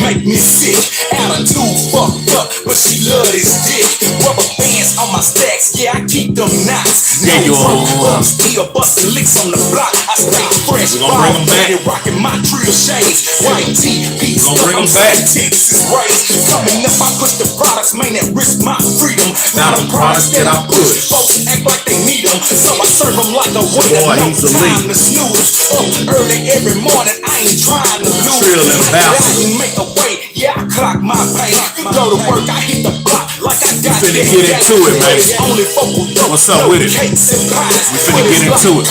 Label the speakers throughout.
Speaker 1: make me sick. Attitude fucked up, but she love this dick. Rubber bands on my stacks, yeah, I keep them knots.
Speaker 2: Yeah, you
Speaker 1: are still busting licks on the block. I stay fresh,
Speaker 2: we gonna bring them back.
Speaker 1: Rocking my Trill shades. White tee, peace,
Speaker 2: we gonna bring them back.
Speaker 1: Texas raised. Coming up, I push the products, man, that risk my freedom.
Speaker 2: Now the products that I push,
Speaker 1: folks act like they need them, so I serve them like a winner. No time to snooze. Up early every morning, I ain't trying to lose.
Speaker 2: Trill and bounce.
Speaker 1: I can make a way, yeah, I clock my pay. Go to work, I hit the block like I got
Speaker 2: finna get into it, baby. What's up with it? We finna get into it.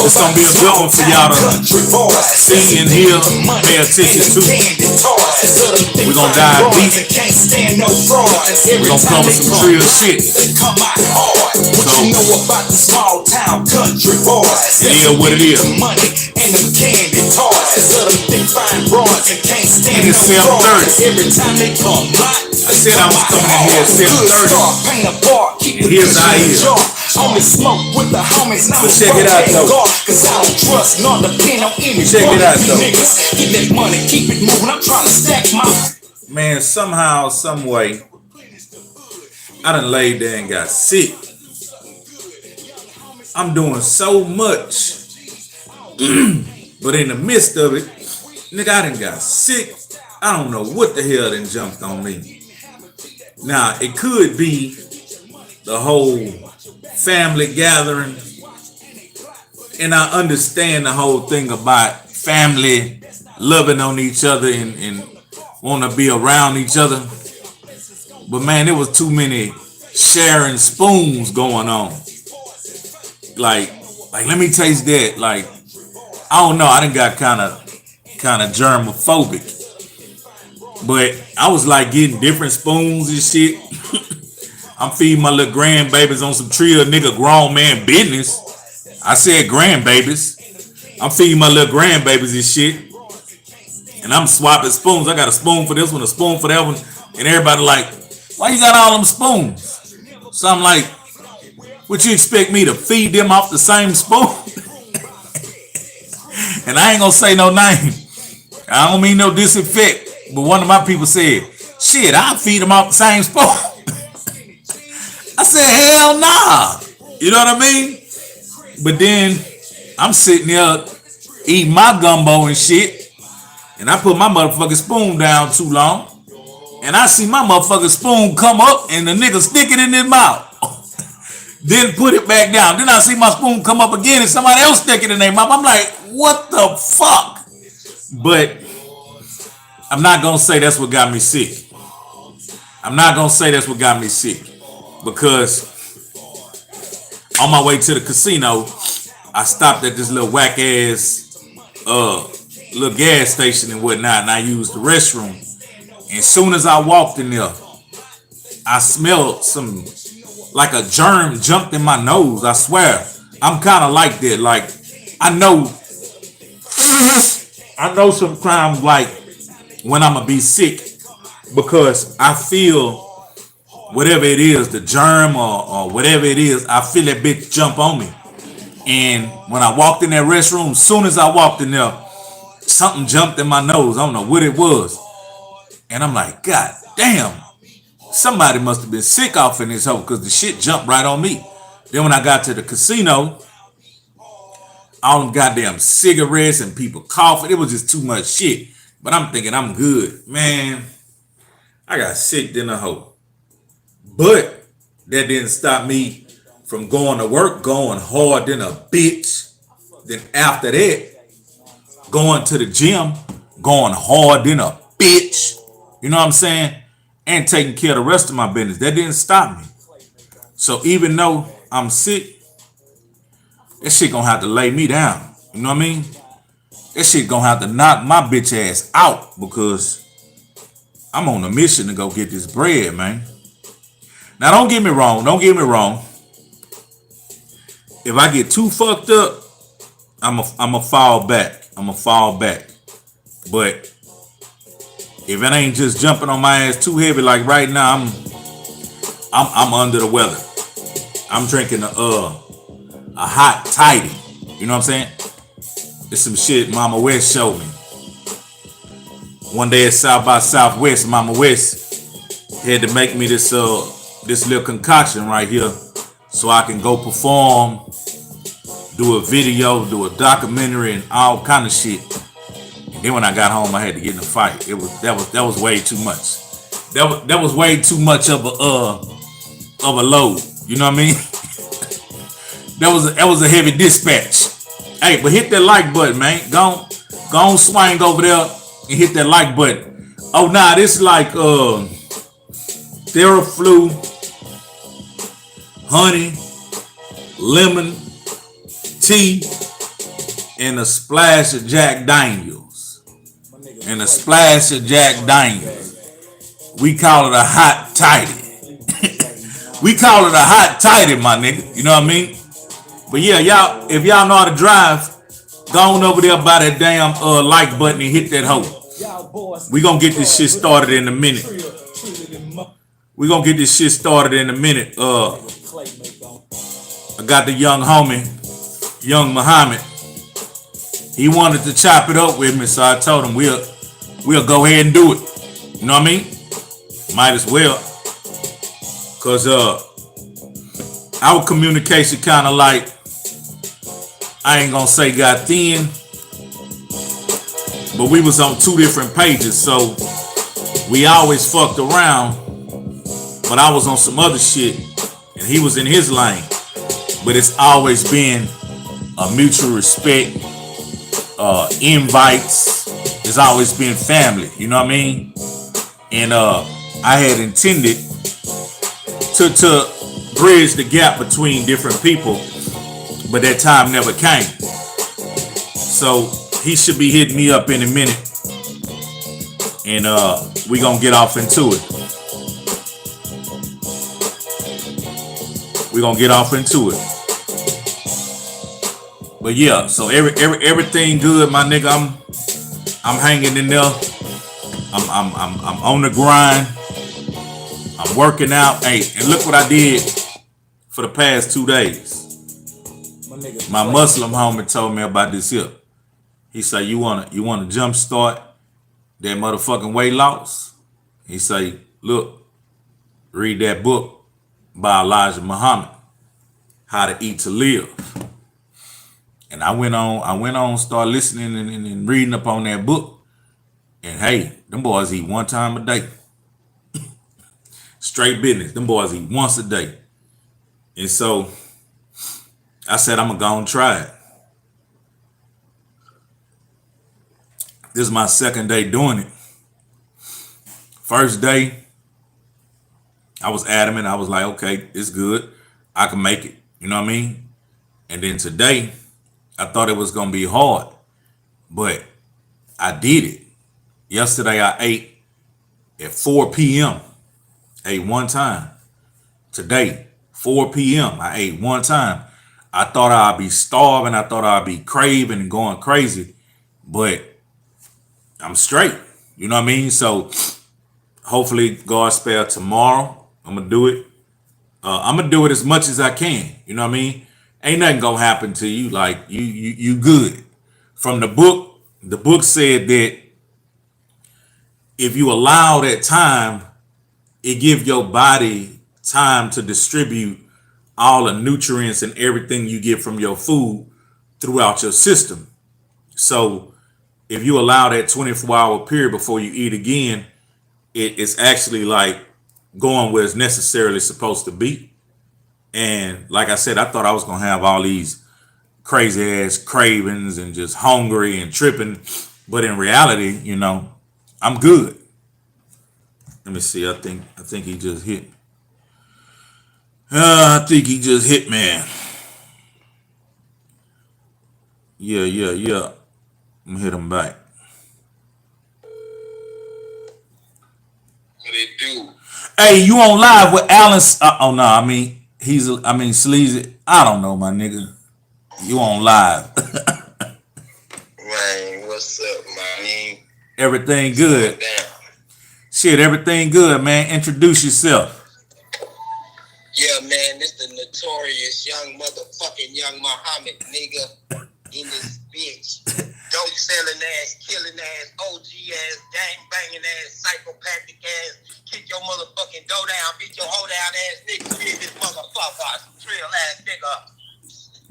Speaker 2: It's gonna be a good one for y'all to see and hear, pay attention to. We're gonna dive deep. We're gonna come with some Trill shit. So, it is what it is. And it's 7:30. I said I was coming in here at 7:30. And here's how it is.
Speaker 1: Only smoke with the homies.
Speaker 2: But check it out though.
Speaker 1: Cause I don't trust nor depend on any.
Speaker 2: Check it out though.
Speaker 1: Get that money, keep it moving. I'm trying to stack my.
Speaker 2: Man, somehow, some way, I done laid there and got sick. I'm doing so much. But in the midst of it, nigga, I done got sick. I don't know what the hell done jumped on me. Now, it could be the whole family gathering. And I understand the whole thing about family loving on each other and want to be around each other. But man, there was too many sharing spoons going on. Like let me taste that. Like, I don't know. I done got kind of germophobic. But I was like getting different spoons and shit. I'm feeding my little grandbabies on some Trill nigga grown man business. I said grandbabies. I'm feeding my little grandbabies and shit. And I'm swapping spoons. I got a spoon for this one, a spoon for that one. And everybody like, why you got all them spoons? So I'm like, what you expect me to feed them off the same spoon? And I ain't gonna say no name. I don't mean no disrespect. But one of my people said, shit, I'll feed them off the same spoon. I said, hell nah. You know what I mean? But then I'm sitting there eating my gumbo and shit. And I put my motherfucking spoon down too long. And I see my motherfucking spoon come up and the nigga stick it in his mouth. Then put it back down. Then I see my spoon come up again and somebody else stick it in their mouth. I'm like, what the fuck? But I'm not going to say that's what got me sick. I'm not going to say that's what got me sick. Because on my way to the casino, I stopped at this little whack ass little gas station and whatnot, and I used the restroom. And as soon as I walked in there, I smelled some, like a germ jumped in my nose. I swear, I'm kind of like that. Like, I know sometimes, like, when I'm gonna be sick, because I feel whatever it is, the germ or whatever it is, I feel that bitch jump on me. And when I walked in that restroom, as soon as I walked in there, something jumped in my nose. I don't know what it was. And I'm like, God damn, somebody must have been sick off in this hole because the shit jumped right on me. Then when I got to the casino, all them goddamn cigarettes and people coughing. It was just too much shit. But I'm thinking I'm good. Man, I got sick in the hole. But that didn't stop me from going to work, going hard than a bitch. Then after that, going to the gym, going hard than a bitch. You know what I'm saying? And taking care of the rest of my business. That didn't stop me. So even though I'm sick, that shit gonna have to lay me down. You know what I mean? That shit gonna have to knock my bitch ass out because I'm on a mission to go get this bread, man. Now don't get me wrong. If I get too fucked up, I'ma fall back. But if it ain't just jumping on my ass too heavy, like right now, I'm under the weather. I'm drinking a hot tidy. You know what I'm saying? It's some shit Mama West showed me. One day at South by Southwest, Mama West had to make me this little concoction right here so I can go perform, do a video, do a documentary, and all kind of shit. And then when I got home, I had to get in a fight. That was way too much. That was way too much of a load. You know what I mean? that was a heavy dispatch. Hey, but hit that like button, man. Go on, swing over there and hit that like button. Oh, nah, this is like Theraflu, honey, lemon, tea, and a splash of Jack Daniels. And a splash of Jack Daniels. We call it a hot tighty. We call it a hot tighty, my nigga. You know what I mean? But yeah, y'all, if y'all know how to drive, go on over there by that damn like button and hit that hoe. We gonna get this shit started in a minute. We gonna get this shit started in a minute. I got the young homie, young Muhammad. He wanted to chop it up with me, so I told him we'll go ahead and do it. You know what I mean? Might as well, cause our communication kind of like, I ain't gonna say got thin, but we was on two different pages, so we always fucked around. But I was on some other shit, and he was in his lane. But it's always been a mutual respect, invites. It's always been family. You know what I mean? And I had intended to bridge the gap between different people, but that time never came. So he should be hitting me up in a minute, and we gonna get off into it. We gonna get off into it. But yeah, so everything good, my nigga. I'm hanging in there. I'm on the grind. I'm working out. Hey, and look what I did for the past 2 days. My Muslim homie told me about this here. He said, you wanna jump start that motherfucking weight loss? He say, look, read that book by Elijah Muhammad, How to Eat to Live. And I went on, started listening and reading up on that book. And hey, them boys eat one time a day. Straight business. Them boys eat once a day. And so I said, I'm gonna go and try it. This is my second day doing it. First day, I was adamant. I was like, okay, it's good. I can make it. You know what I mean? And then today, I thought it was gonna be hard, but I did it. Yesterday, I ate at 4 p.m. Ate one time. Today, 4 p.m. I ate one time. I thought I'd be starving. I thought I'd be craving and going crazy, but I'm straight. You know what I mean? So hopefully God spare tomorrow. I'm gonna do it. I'm gonna do it as much as I can. You know what I mean? Ain't nothing gonna happen to you. Like you good. From the book said that if you allow that time, it give your body time to distribute all the nutrients and everything you get from your food throughout your system. So if you allow that 24-hour period before you eat again, it's actually like going where it's necessarily supposed to be. And like I said, I thought I was gonna have all these crazy ass cravings and just hungry and tripping, but in reality, you know, I'm good. Let me see. I think he just hit. I think he just hit, man. Yeah. I'm gonna hit him back.
Speaker 3: What it do?
Speaker 2: Hey, you on live with Alan? Oh no, I mean Sleazy. I don't know, my nigga. You on live?
Speaker 3: Man, what's up, man?
Speaker 2: Everything good. Shit, everything good, man. Introduce yourself.
Speaker 3: Yeah, man, this the notorious young motherfucking young Muhammad nigga in this bitch. Don't selling ass, killing ass, OG ass, gang banging ass, psychopathic ass, kick your motherfucking door down, beat your hoe down ass nigga, beat this motherfucker, Trill ass nigga.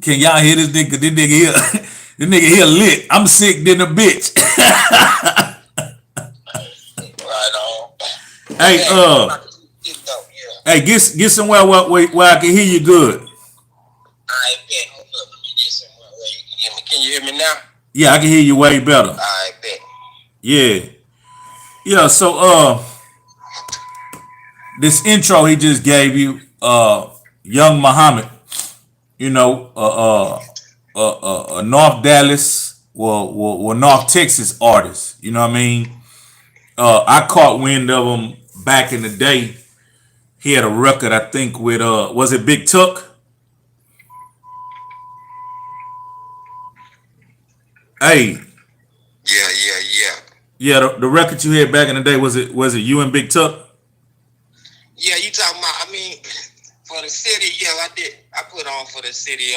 Speaker 2: Can y'all hear this nigga? This nigga here, this nigga here lit. I'm sick than a bitch.
Speaker 3: Right on.
Speaker 2: Hey, hey, get somewhere where I can hear you good.
Speaker 3: I bet. Hold up, let me get somewhere where you can hear me. Can you hear me now?
Speaker 2: Yeah, I can hear you way better.
Speaker 3: I bet.
Speaker 2: Yeah. So this intro he just gave you, Young Muhammad, you know, North Dallas, well, North Texas artist. You know what I mean? I caught wind of him back in the day. He had a record, I think, with was it Big Tuck? Hey. Yeah, the record you had back in the day, was it you and Big Tuck?
Speaker 3: Yeah, you talking about, I mean, for the city, yeah, I did. I put on for the city,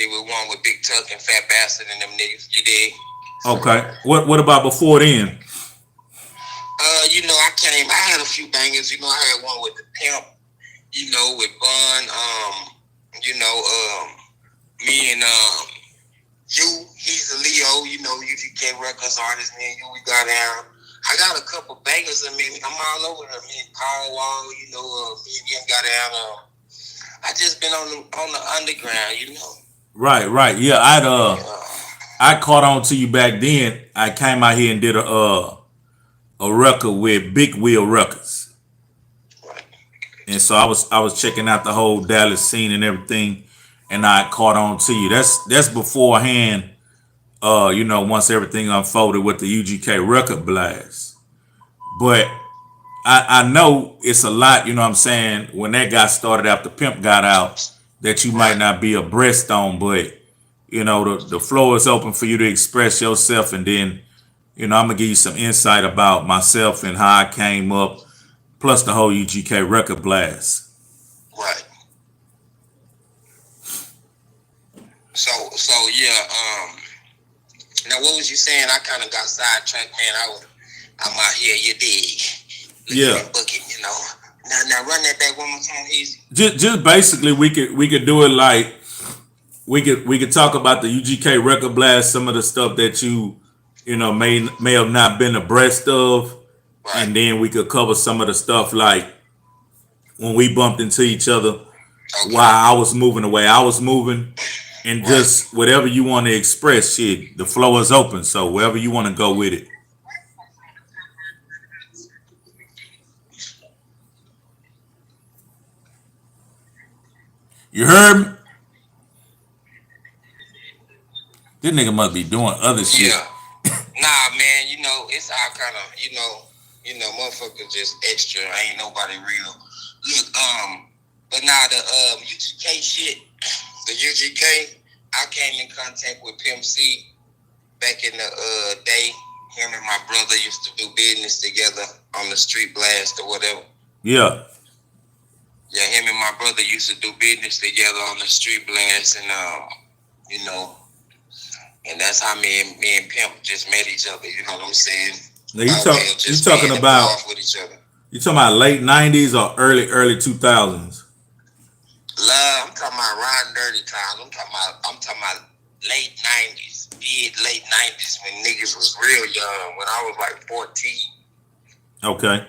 Speaker 3: with one with Big Tuck and Fat Bastard and them niggas, you dig?
Speaker 2: Okay. What about before then?
Speaker 3: You know, I had a few bangers, you know, I had one with the Pimp, you know, with Bun, you know, me and Hezeleo, you know, UGK Records artist, me and you, we got down. I got a couple bangers. I mean, I'm all over them. Me and Power Wall, you know, me and him got down. I just been on the underground, you know.
Speaker 2: Right. Yeah, I caught on to you back then. I came out here and did a record with Big Wheel Records.
Speaker 3: Right.
Speaker 2: And so I was checking out the whole Dallas scene and everything, and I caught on to you. That's beforehand. You know, once everything unfolded with the UGK Trill.biz. But I know it's a lot, you know what I'm saying, when that guy started after Pimp got out, that you might not be abreast on, but, you know, the floor is open for you to express yourself, and then, you know, I'm going to give you some insight about myself and how I came up, plus the whole UGK Trill.biz.
Speaker 3: Right. So yeah, now what was you saying? I kind of got sidetracked, man. I'm out here, you dig?
Speaker 2: Yeah.
Speaker 3: Booking, you know. Now run that back one more time, easy.
Speaker 2: Just basically, we could do it like we could talk about the UGK Trill.biz, some of the stuff that you know may have not been abreast of, right. And then we could cover some of the stuff like when we bumped into each other, okay. While I was moving the way I was moving, and right. Just whatever you want to express, shit. The floor is open, so wherever you want to go with it. You heard me? This nigga must be doing other shit.
Speaker 3: Yeah. Nah, man, you know, it's all kind of, you know, motherfuckers just extra. Ain't nobody real. Look, but now the UGK shit, the UGK, I came in contact with Pimp C back in the day. Him and my brother used to do business together on the street blast or whatever.
Speaker 2: Yeah.
Speaker 3: Yeah, him and my brother used to do business together on the street blast, and you know, and that's how me and Pimp just met each other. You know what I'm saying?
Speaker 2: Now you talking about
Speaker 3: with each other.
Speaker 2: You talking about late '90s or early 2000s?
Speaker 3: Love, I'm talking about riding dirty times. I'm talking about late '90s, late '90s when niggas was real young. When I was like 14.
Speaker 2: Okay.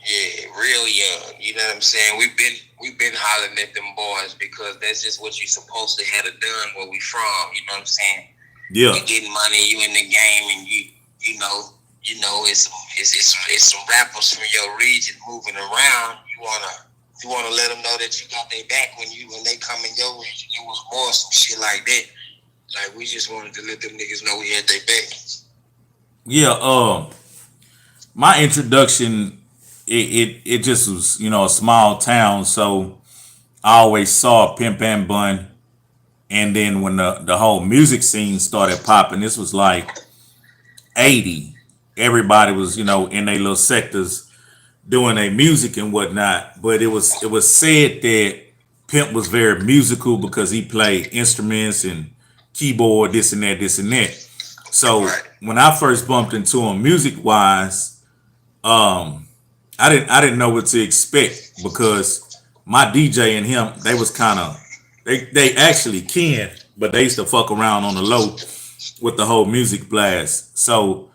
Speaker 3: Yeah, real young. You know what I'm saying? We've been hollering at them boys because that's just what you supposed to have done where we from. You know what I'm saying?
Speaker 2: Yeah.
Speaker 3: You getting money, you in the game, and you know it's some rappers from your region moving around. You wanna let them know that you got their back when they come in your region. It was more some shit like that. Like we just wanted to let them niggas know we had their back.
Speaker 2: Yeah. My introduction. It just was, you know, a small town, so I always saw Pimp and Bun. And then when the whole music scene started popping, this was like 80. Everybody was, you know, in their little sectors doing their music and whatnot. But it was said that Pimp was very musical because he played instruments and keyboard, this and that, this and that. So
Speaker 3: Right.
Speaker 2: when I first bumped into him music wise, I didn't know what to expect because my DJ and him, they was kind of they actually can, but they used to fuck around on the low with the whole music blast. So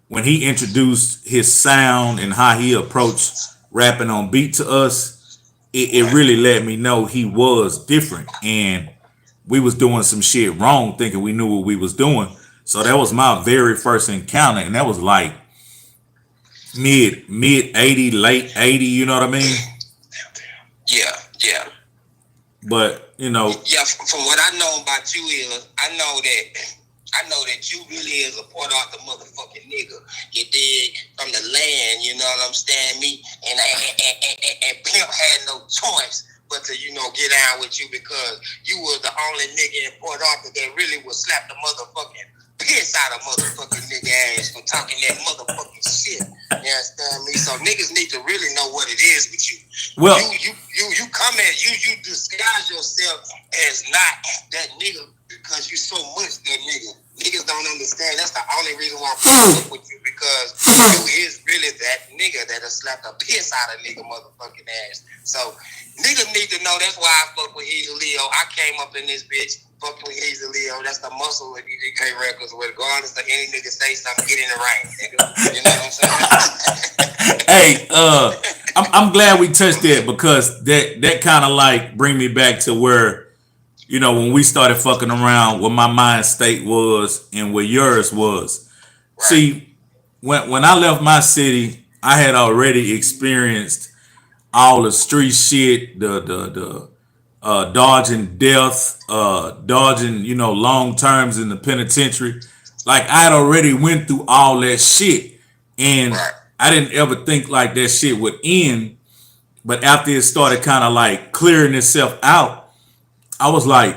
Speaker 2: when he introduced his sound and how he approached rapping on beat to us, it
Speaker 3: Right.
Speaker 2: really let me know he was different and we was doing some shit wrong thinking we knew what we was doing. So that was my very first encounter and that was like mid 80, late 80, you know what I mean?
Speaker 3: Yeah, yeah.
Speaker 2: But, you know,
Speaker 3: Yeah, from what I know about you is, I know that you really is a part of the motherfucking nigga. You dig from the land, you know what I'm saying? Me and Pimp had no choice but to, get down with you because you was the only nigga in Port Arthur that really would slap the motherfucking piss out of motherfucking nigga ass for talking that motherfucking shit. You understand me? So niggas need to really know what it is with you.
Speaker 2: well,
Speaker 3: You come at you disguise yourself as not that nigga because you so much that nigga. Niggas don't understand. That's the only reason why I fuck with you because you is really that nigga that'll slap the piss out of nigga motherfucking ass. So niggas need to know that's why I fuck with Hezeleo. I came up in this bitch fucking with Hezeleo. That's the muscle with DK Records. Regardless of any nigga say something, get in the ring, nigga. You know what I'm saying?
Speaker 2: hey, I'm glad we touched that because that kind of like bring me back to where when we started fucking around, what my mind state was and what yours was.
Speaker 3: Right.
Speaker 2: See, when I left my city, I had already experienced all the street shit, the dodging death, dodging long terms in the penitentiary. Like I had already went through all that shit, and
Speaker 3: Right.
Speaker 2: I didn't ever think like that shit would end. But after it started kind of like clearing itself out, I was like,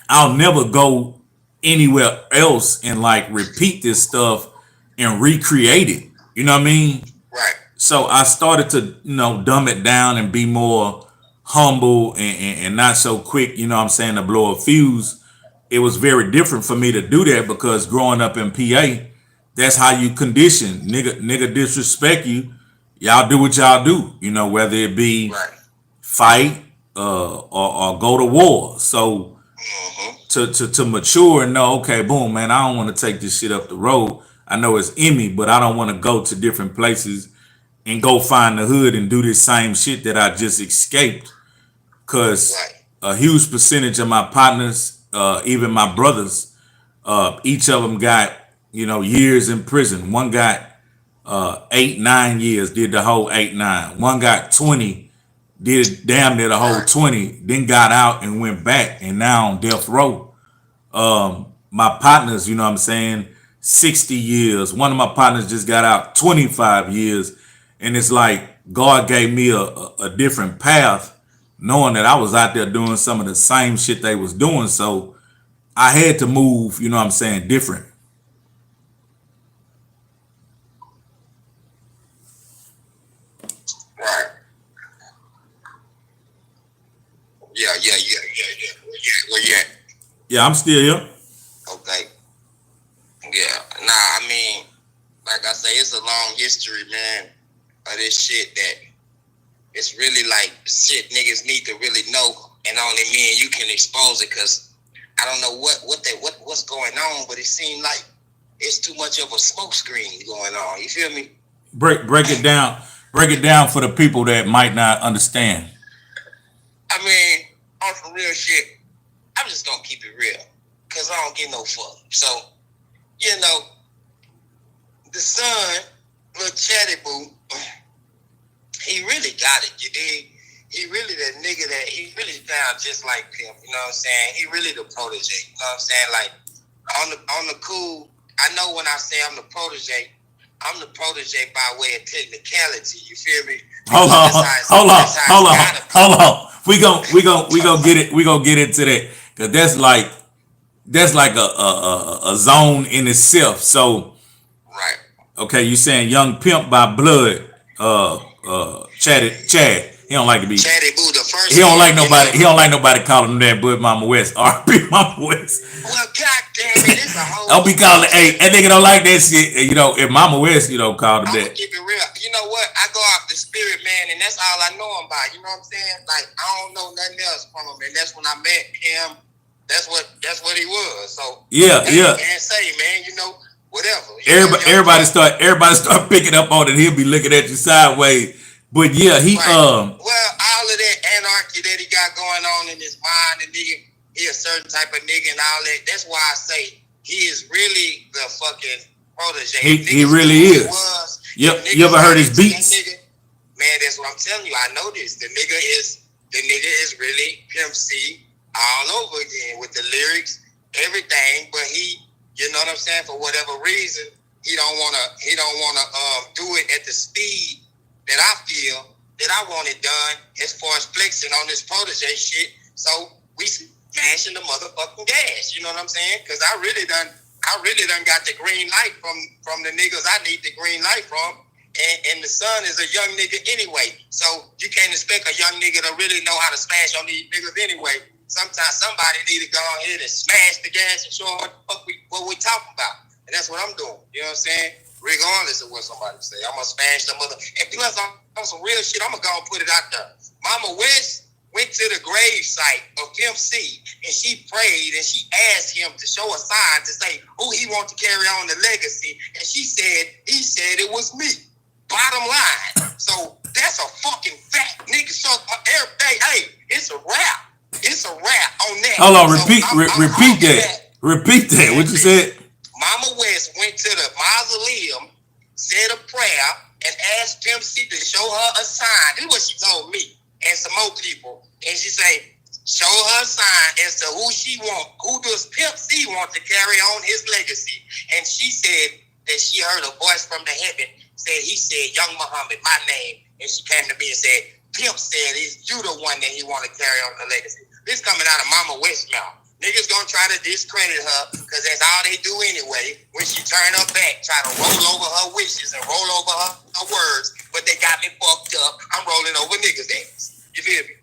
Speaker 2: I'll never go anywhere else and like repeat this stuff and recreate it. You know what I mean?
Speaker 3: Right.
Speaker 2: So I started to, dumb it down and be more humble and not so quick, what I'm saying, to blow a fuse. It was very different for me to do that because growing up in PA, that's how you condition. Nigga disrespect you. Y'all do what y'all do, whether it be
Speaker 3: Right.
Speaker 2: fight or go to war. So to mature and know, okay, boom, man, I don't want to take this shit up the road. I know it's in me, but I don't want to go to different places and go find the hood and do this same shit that I just escaped. Cause
Speaker 3: Right.
Speaker 2: a huge percentage of my partners, even my brothers, each of them got, years in prison. One got 8-9 years, did the whole 8-9. One got 20, did damn near the whole 20, then got out and went back and now on death row. My partners, you know what I'm saying, 60 years. One of my partners just got out 25 years. And it's like God gave me a different path, knowing that I was out there doing some of the same shit they was doing. So I had to move, you know what I'm saying, different.
Speaker 3: Right. Yeah. Where you at?
Speaker 2: Yeah, I'm still here.
Speaker 3: Okay. Yeah. Nah, I mean, like I say, it's a long history, man, of this shit that it's really like shit niggas need to really know, and only me and you can expose it, cause I don't know what's going on, but it seems like it's too much of a smoke screen going on. You feel me?
Speaker 2: Break it down. Break it down for the people that might not understand.
Speaker 3: I mean, on some real shit, I'm just gonna keep it real, cause I don't give no fuck. So, the son, little chatty boo, he really got it, you dig? He really that nigga that he really sound just like him, you know what I'm saying? He really the protege, you know what I'm saying? Like on the cool, I know when I say I'm the protege by way of technicality, you feel me?
Speaker 2: Hold on. We gon' get it. We gonna get into that because that's like a zone in itself. So
Speaker 3: Right.
Speaker 2: okay, you saying Young Pimp by blood, Chad, He don't like to be.
Speaker 3: Chatty Boo, the first.
Speaker 2: He don't like nobody. He don't like nobody calling him that. But Mama West, R.P. Mama West.
Speaker 3: Well, goddamn it, it's a whole.
Speaker 2: Don't be calling. Hey, that nigga don't like that shit. You know, if Mama West, you know, called him
Speaker 3: I'm
Speaker 2: that.
Speaker 3: gonna keep it real. You know what? I go off the spirit, man, and that's all I know him by. You know what I'm saying? Like I don't know nothing else from him, and that's when I met him. That's what he was. So
Speaker 2: yeah.
Speaker 3: And say, man, you know, whatever.
Speaker 2: Everybody start picking up on it. He'll be looking at you sideways. But yeah, he
Speaker 3: right. Well, all of that anarchy that he got going on in his mind, and nigga, he a certain type of nigga and all that. That's why I say he is really the fucking protege.
Speaker 2: He really is. You ever heard his beats?
Speaker 3: Nigga, man, that's what I'm telling you. I know this. The nigga is really Pimp C all over again with the lyrics, everything. But he, you know what I'm saying? For whatever reason, he don't wanna do it at the speed that I feel that I want it done as far as flexing on this protege shit. So we smashing the motherfucking gas. You know what I'm saying? Because I really done got the green light from the niggas I need the green light from. And the son is a young nigga anyway. So you can't expect a young nigga to really know how to smash on these niggas anyway. Sometimes somebody need to go ahead and smash the gas and show them what we talking about. And that's what I'm doing. You know what I'm saying? Regardless of what somebody say, I'm gonna smash the mother. And plus, on some real shit, I'm gonna go and put it out there. Mama West went to the grave site of Pimp C, and she prayed and she asked him to show a sign to say who he wants to carry on the legacy. And he said it was me. Bottom line. So that's a fucking fact, nigga. So hey, it's a wrap. It's a wrap on that.
Speaker 2: Hold on, repeat that. Repeat that. What you said?
Speaker 3: Mama West went to the mausoleum, said a prayer, and asked Pimp C to show her a sign. This is what she told me and some more people. And she said, show her a sign as to who does Pimp C want to carry on his legacy. And she said that she heard a voice from the heaven. He said, Young Muhammad, my name. And she came to me and said, Pimp said, is you the one that he want to carry on the legacy. This coming out of Mama West's mouth. Niggas gonna try to discredit her because that's all they do anyway. When she turn her back, try to roll over her wishes and roll over her words, but they got me fucked up. I'm rolling over niggas' ass. You feel me?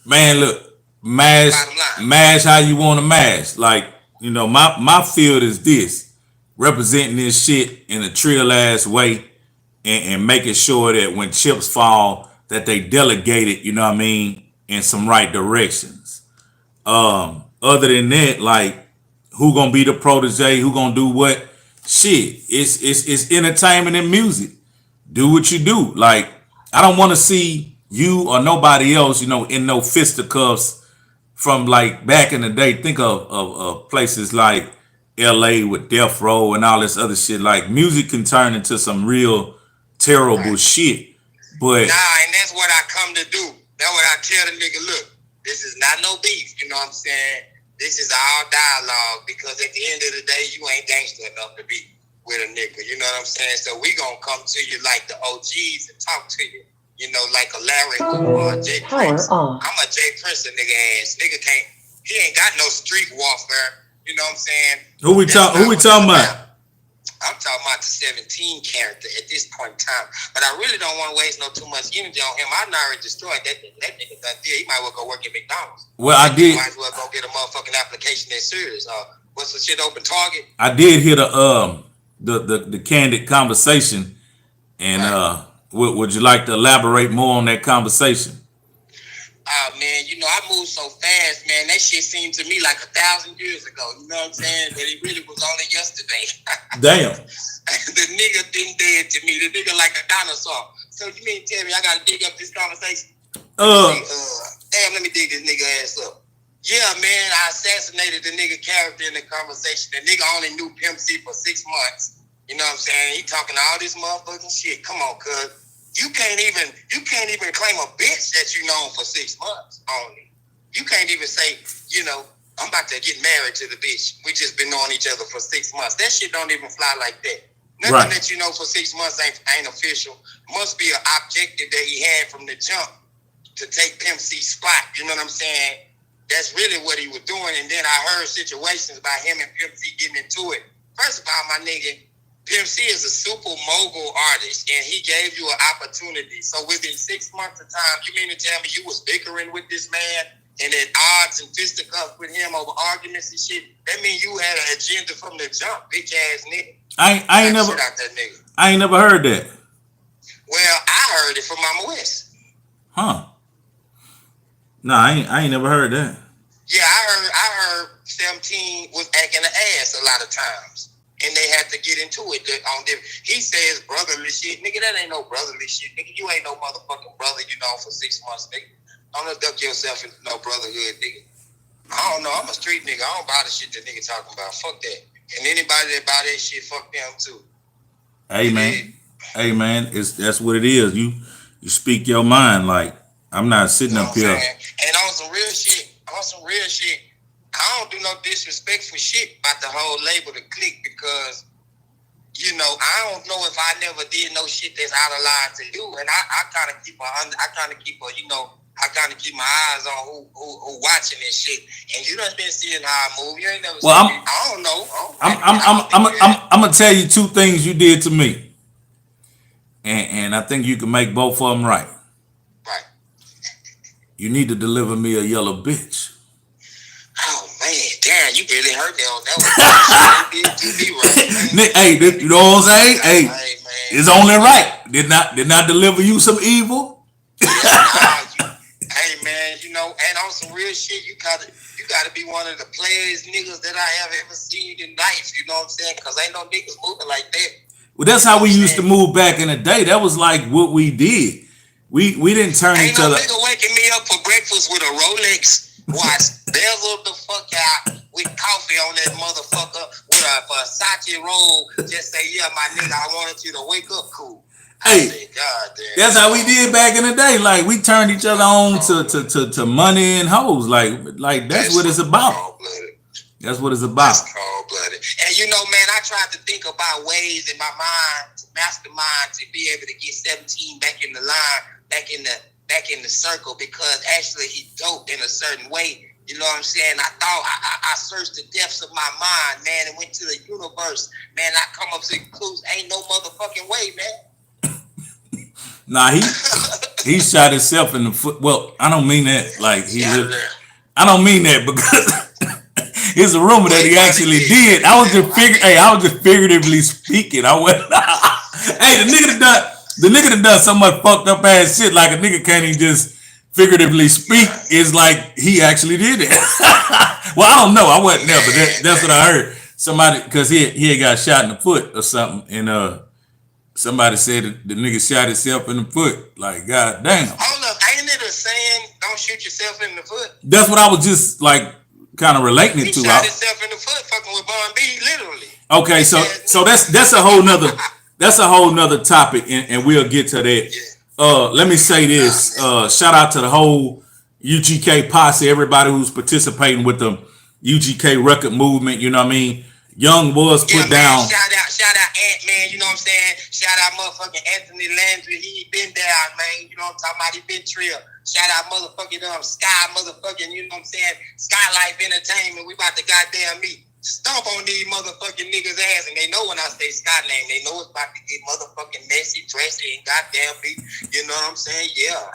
Speaker 2: Man, look, mash how you want to mash. Like, you know, my field is this. Representing this shit in a Trill ass way and making sure that when chips fall, that they delegate it, you know what I mean, in some right directions. Other than that, like, who gonna be the protege? Who gonna do what? Shit, it's entertainment and music. Do what you do. Like, I don't want to see you or nobody else, you know, in no fisticuffs from like back in the day. Think of places like L.A. with Death Row and all this other shit. Like, music can turn into some real terrible shit. But
Speaker 3: and that's what I come to do. That's what I tell the nigga. Look, this is not no beef. You know what I'm saying? This is all dialogue because at the end of the day, you ain't gangster enough to be with a nigga. You know what I'm saying? So we gonna come to you like the OGs and talk to you. You know, like a Larry or Jay Prince. I'm a Jay Prince nigga ass. Nigga he ain't got no street warfare. You know what I'm saying?
Speaker 2: Who we talking about?
Speaker 3: I'm talking about the 17 character at this point in time. But I really don't want to waste too much energy on him. I already destroyed that nigga. That nigga done deal. He might well go work at McDonald's.
Speaker 2: Well, I did.
Speaker 3: He might as well go get a motherfucking application that's serious. What's the shit, Open Target?
Speaker 2: I did hear the candid conversation. And would you like to elaborate more on that conversation?
Speaker 3: Man, you know, I moved so fast, man. That shit seemed to me like 1,000 years ago. You know what I'm saying? But it really was only yesterday.
Speaker 2: Damn.
Speaker 3: The nigga been dead to me. The nigga like a dinosaur. So you mean to tell me I gotta dig up this conversation? Let me dig this nigga ass up. Yeah, man, I assassinated the nigga character in the conversation. The nigga only knew Pimp C for 6 months. You know what I'm saying? He talking all this motherfucking shit. Come on, cuz. You can't even claim a bitch that you known for 6 months only. You can't even say, you know, I'm about to get married to the bitch. We just been knowing each other for 6 months. That shit don't even fly like that. Nothing that you know for 6 months ain't official. Must be an objective that he had from the jump to take Pimp C's spot. You know what I'm saying? That's really what he was doing. And then I heard situations about him and Pimp C getting into it. First of all, my nigga, Pimp C is a super mogul artist, and he gave you an opportunity. So within 6 months of time, you mean to tell me you was bickering with this man and at odds and fisticuffs with him over arguments and shit? That means you had an agenda from the jump, bitch ass nigga.
Speaker 2: I ain't never
Speaker 3: Shit out that nigga.
Speaker 2: I ain't never heard that.
Speaker 3: Well, I heard it from Mama West.
Speaker 2: Huh. No, I ain't never heard that.
Speaker 3: Yeah, I heard 17 was acting the ass a lot of times. And they had to get into it on them. He says brotherly shit. Nigga, that ain't no brotherly shit. Nigga, you ain't no motherfucking brother, you know, for 6 months, nigga. Don't duck yourself into no brotherhood, nigga. I don't know. I'm a street nigga. I don't buy the shit that nigga talking about. Fuck that. And anybody that buy that shit, fuck them too.
Speaker 2: Hey man. Hey man, that's what it is. You speak your mind. Like, I'm not sitting up here.
Speaker 3: And on some real shit, I don't do no disrespectful shit about the whole label, the clique, because, you know, I don't know if I never did no shit that's out of line to you, and I kind of keep you know, I kind of keep my eyes on who watching this shit, and you done been seeing how I move. You ain't never seen me. I don't know.
Speaker 2: I'm gonna tell you two things you did to me, and I think you can make both of them right.
Speaker 3: Right.
Speaker 2: You need to deliver me a yellow bitch.
Speaker 3: Oh man, damn, you really hurt me on that one. You be right, man.
Speaker 2: Hey, you know what I'm saying? Hey, it's only right. Did not deliver you some evil?
Speaker 3: Hey man, you know, and on some real shit, you gotta be one of the players niggas that I have ever seen in life. You know what I'm saying? Because ain't no niggas moving like that.
Speaker 2: Well, that's how we used to move back in the day. That was like what we did. We didn't turn each other.
Speaker 3: Ain't no nigga waking me up for breakfast with a Rolex watch, bezel the fuck out with coffee on that motherfucker with a Versace roll. Just say, yeah, my nigga, I wanted you to wake up cool.
Speaker 2: Hey,
Speaker 3: said, God damn,
Speaker 2: that's how we did back in the day. Like, we turned each other on to money and hoes. Like that's what it's about.
Speaker 3: Cold-blooded.
Speaker 2: That's what it's about.
Speaker 3: That's cold-blooded. And you know, man, I tried to think about ways in my mind to mastermind to be able to get 17 back in the line, back in the circle, because actually he dope in a certain way. You know what I'm saying? I thought I searched the depths of my mind, man, and went to the universe. Man, I come up to conclusions. Ain't no motherfucking way, man.
Speaker 2: Nah, he shot himself in the foot. Well, I don't mean that. Like I don't mean that, because it's a rumor that he actually did. I was just figuratively speaking. I went, hey, the nigga that done so much fucked up ass shit. Like, a nigga can't even just figuratively speak. It's like he actually did it. Well, I don't know. I wasn't there, but that's what I heard. Somebody, because he had got shot in the foot or something, and somebody said that the nigga shot himself in the foot. Like, god damn.
Speaker 3: Hold up, ain't it a saying, don't shoot yourself in the foot?
Speaker 2: That's what I was just like kind of relating it to.
Speaker 3: He shot himself in the foot fucking with Bun B, literally.
Speaker 2: Okay, so that's a whole nother topic, and we'll get to that. Yeah. Let me say this. Shout out to the whole UGK posse, everybody who's participating with the UGK record movement, you know what I mean? Young was put down.
Speaker 3: Shout out Ant, man, you know what I'm saying? Shout out motherfucking Anthony Landry, he been down, man, you know what I'm talking about? He been Trill. Shout out motherfucking Sky, motherfucking, you know what I'm saying? Sky Life Entertainment, we about to goddamn meet. Stomp on these motherfucking niggas' ass, and they know when I say Sky name, they know it's about to get motherfucking messy, dressy, and goddamn beat. You know what I'm saying? Yeah,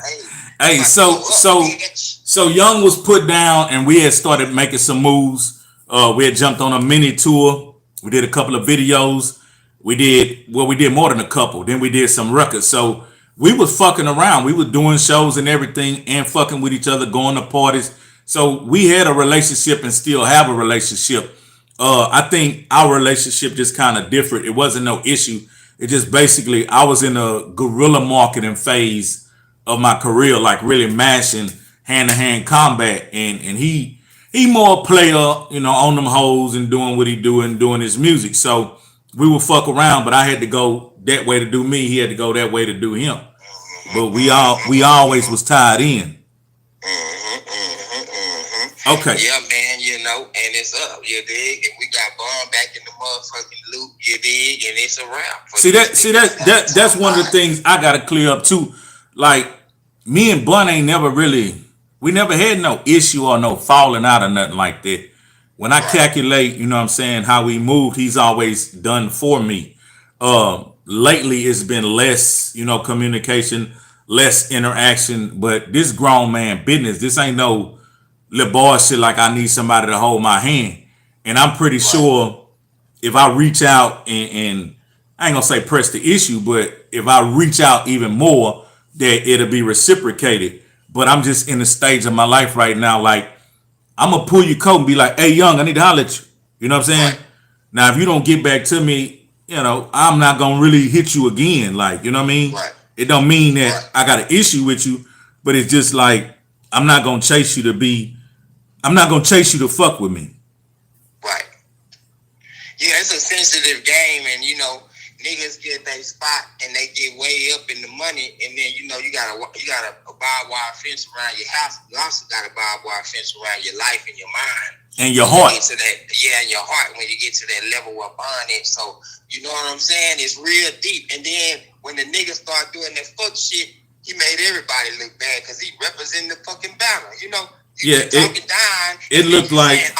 Speaker 2: hey, so Young was put down, and we had started making some moves. We had jumped on a mini tour. We did a couple of videos. We did more than a couple. Then we did some records. So we was fucking around. We was doing shows and everything, and fucking with each other, going to parties. So we had a relationship and still have a relationship. I think our relationship just kind of different. It wasn't no issue. It just basically, I was in a guerrilla marketing phase of my career, like really mashing hand-to-hand combat, and he more player, you know, on them hoes and doing what he doing his music. So we would fuck around, but I had to go that way to do me. He had to go that way to do him. But we always was tied in. Okay.
Speaker 3: Yeah, man, you know, and it's up, you dig? And we got Bun back in the motherfucking loop, you dig? And it's a wrap.
Speaker 2: That's one of the things I gotta clear up too. Like, me and Bun ain't never really, we never had no issue or no falling out or nothing like that. When I calculate, you know what I'm saying, how we moved, he's always done for me. Lately it's been less, communication, less interaction. But this grown man business, this ain't no little boy shit like I need somebody to hold my hand. And I'm pretty
Speaker 3: Right.
Speaker 2: sure if I reach out and I ain't gonna say press the issue, but if I reach out even more, that it'll be reciprocated. But I'm just in the stage of my life right now, like I'm gonna pull your coat and be like, "Hey, young, I need to holler at you." You know what I'm saying?
Speaker 3: Right.
Speaker 2: Now, if you don't get back to me, I'm not gonna really hit you again. Like, you know what I mean?
Speaker 3: Right.
Speaker 2: It don't mean
Speaker 3: Right.
Speaker 2: that I got an issue with you, but it's just like I'm not gonna chase you to be. I'm not gonna chase you to fuck with me.
Speaker 3: Right. Yeah, it's a sensitive game, and niggas get their spot and they get way up in the money, and then you gotta a barbed wire fence around your house. You also got a barbed wire fence around your life and your mind.
Speaker 2: And your
Speaker 3: When you
Speaker 2: heart.
Speaker 3: get to that, yeah, in your heart, when you get to that level of bonding. So you know what I'm saying? It's real deep. And then when the niggas start doing that fuck shit, he made everybody look bad because he representing the fucking banner. You
Speaker 2: Yeah,
Speaker 3: keep talking down,
Speaker 2: it
Speaker 3: and then
Speaker 2: looked
Speaker 3: you
Speaker 2: like
Speaker 3: saying,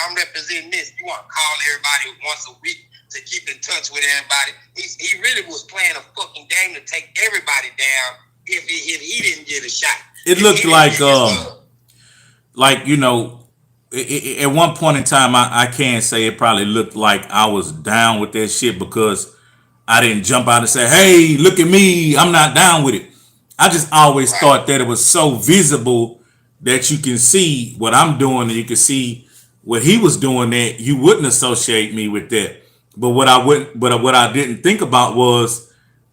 Speaker 3: I'm representing this. You want to call everybody once a week to keep in touch with everybody. He really was playing a fucking game to take everybody down if he didn't get a shot.
Speaker 2: it
Speaker 3: If
Speaker 2: looked
Speaker 3: he didn't
Speaker 2: like
Speaker 3: get his love.
Speaker 2: at one point in time, I can say it probably looked like I was down with that shit because I didn't jump out and say, "Hey, look at me, I'm not down with it." I just always
Speaker 3: Right.
Speaker 2: thought that it was so visible that you can see what I'm doing and you can see what he was doing, that you wouldn't associate me with that. But what I didn't think about was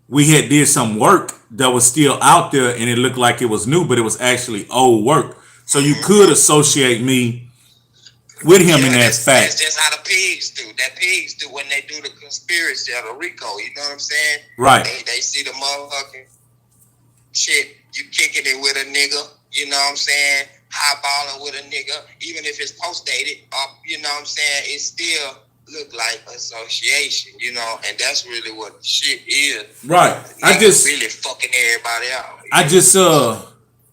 Speaker 2: we had did some work that was still out there and it looked like it was new, but it was actually old work. So you could
Speaker 3: Mm-hmm.
Speaker 2: associate me with him in
Speaker 3: Yeah,
Speaker 2: that
Speaker 3: that's
Speaker 2: fact.
Speaker 3: just how the pigs do. That pigs do when they do the conspiracy or the RICO. You know what I'm saying?
Speaker 2: Right.
Speaker 3: They see the motherfucking shit. You kicking it with a nigga. You know what I'm saying? Highballing with a nigga, even if it's post dated up. You know what I'm saying? It still look like association. And that's really what the shit is.
Speaker 2: Right.
Speaker 3: Niggas really fucking everybody out.
Speaker 2: I just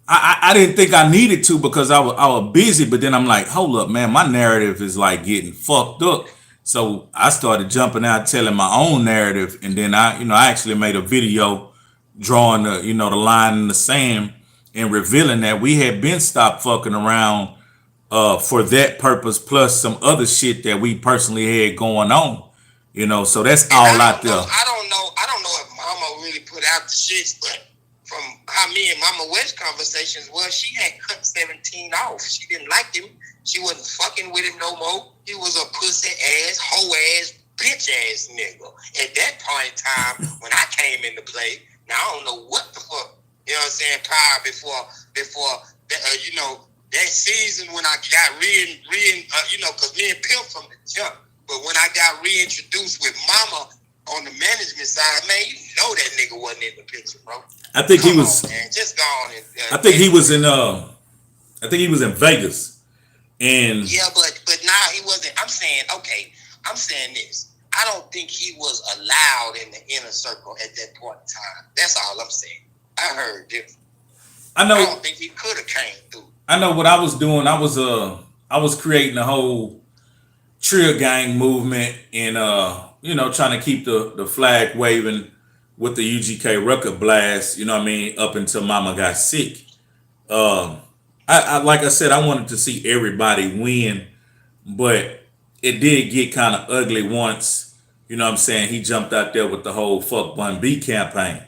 Speaker 2: I didn't think I needed to because I was busy, but then I'm like, hold up, man, my narrative is like getting fucked up. So I started jumping out telling my own narrative, and then I actually made a video drawing the line in the sand and revealing that we had been stopped fucking around for that purpose, plus some other shit that we personally had going on. So that's
Speaker 3: And
Speaker 2: all out there.
Speaker 3: I don't know if Mama really put out the shits, but from how me and Mama West conversations was, she had cut 17 off. She didn't like him. She wasn't fucking with him no more. He was a pussy ass, hoe ass, bitch ass nigga. At that point in time, when I came into play, now I don't know what the fuck, you know what I'm saying, prior before that season when I got because me and Pimp from the jump. But when I got reintroduced with Mama on the management side, man, you know that nigga wasn't in the picture, bro.
Speaker 2: I think he
Speaker 3: Come
Speaker 2: was.
Speaker 3: on, man. Just go on and.
Speaker 2: I think he was in. I think he was in Vegas, and
Speaker 3: Yeah, but now he wasn't. I'm saying this. I don't think he was allowed in the inner circle at that point in time. That's all I'm saying. I heard different.
Speaker 2: I
Speaker 3: I
Speaker 2: know.
Speaker 3: don't think he could have came through.
Speaker 2: I know what I was doing. I was creating a whole Trill gang movement and trying to keep the flag waving with the UGK record blast. You know what I mean? Up until Mama got sick. Um, I like I said, I wanted to see everybody win, but it did get kind of ugly once. You know what I'm saying? He jumped out there with the whole "fuck Bun B" campaign,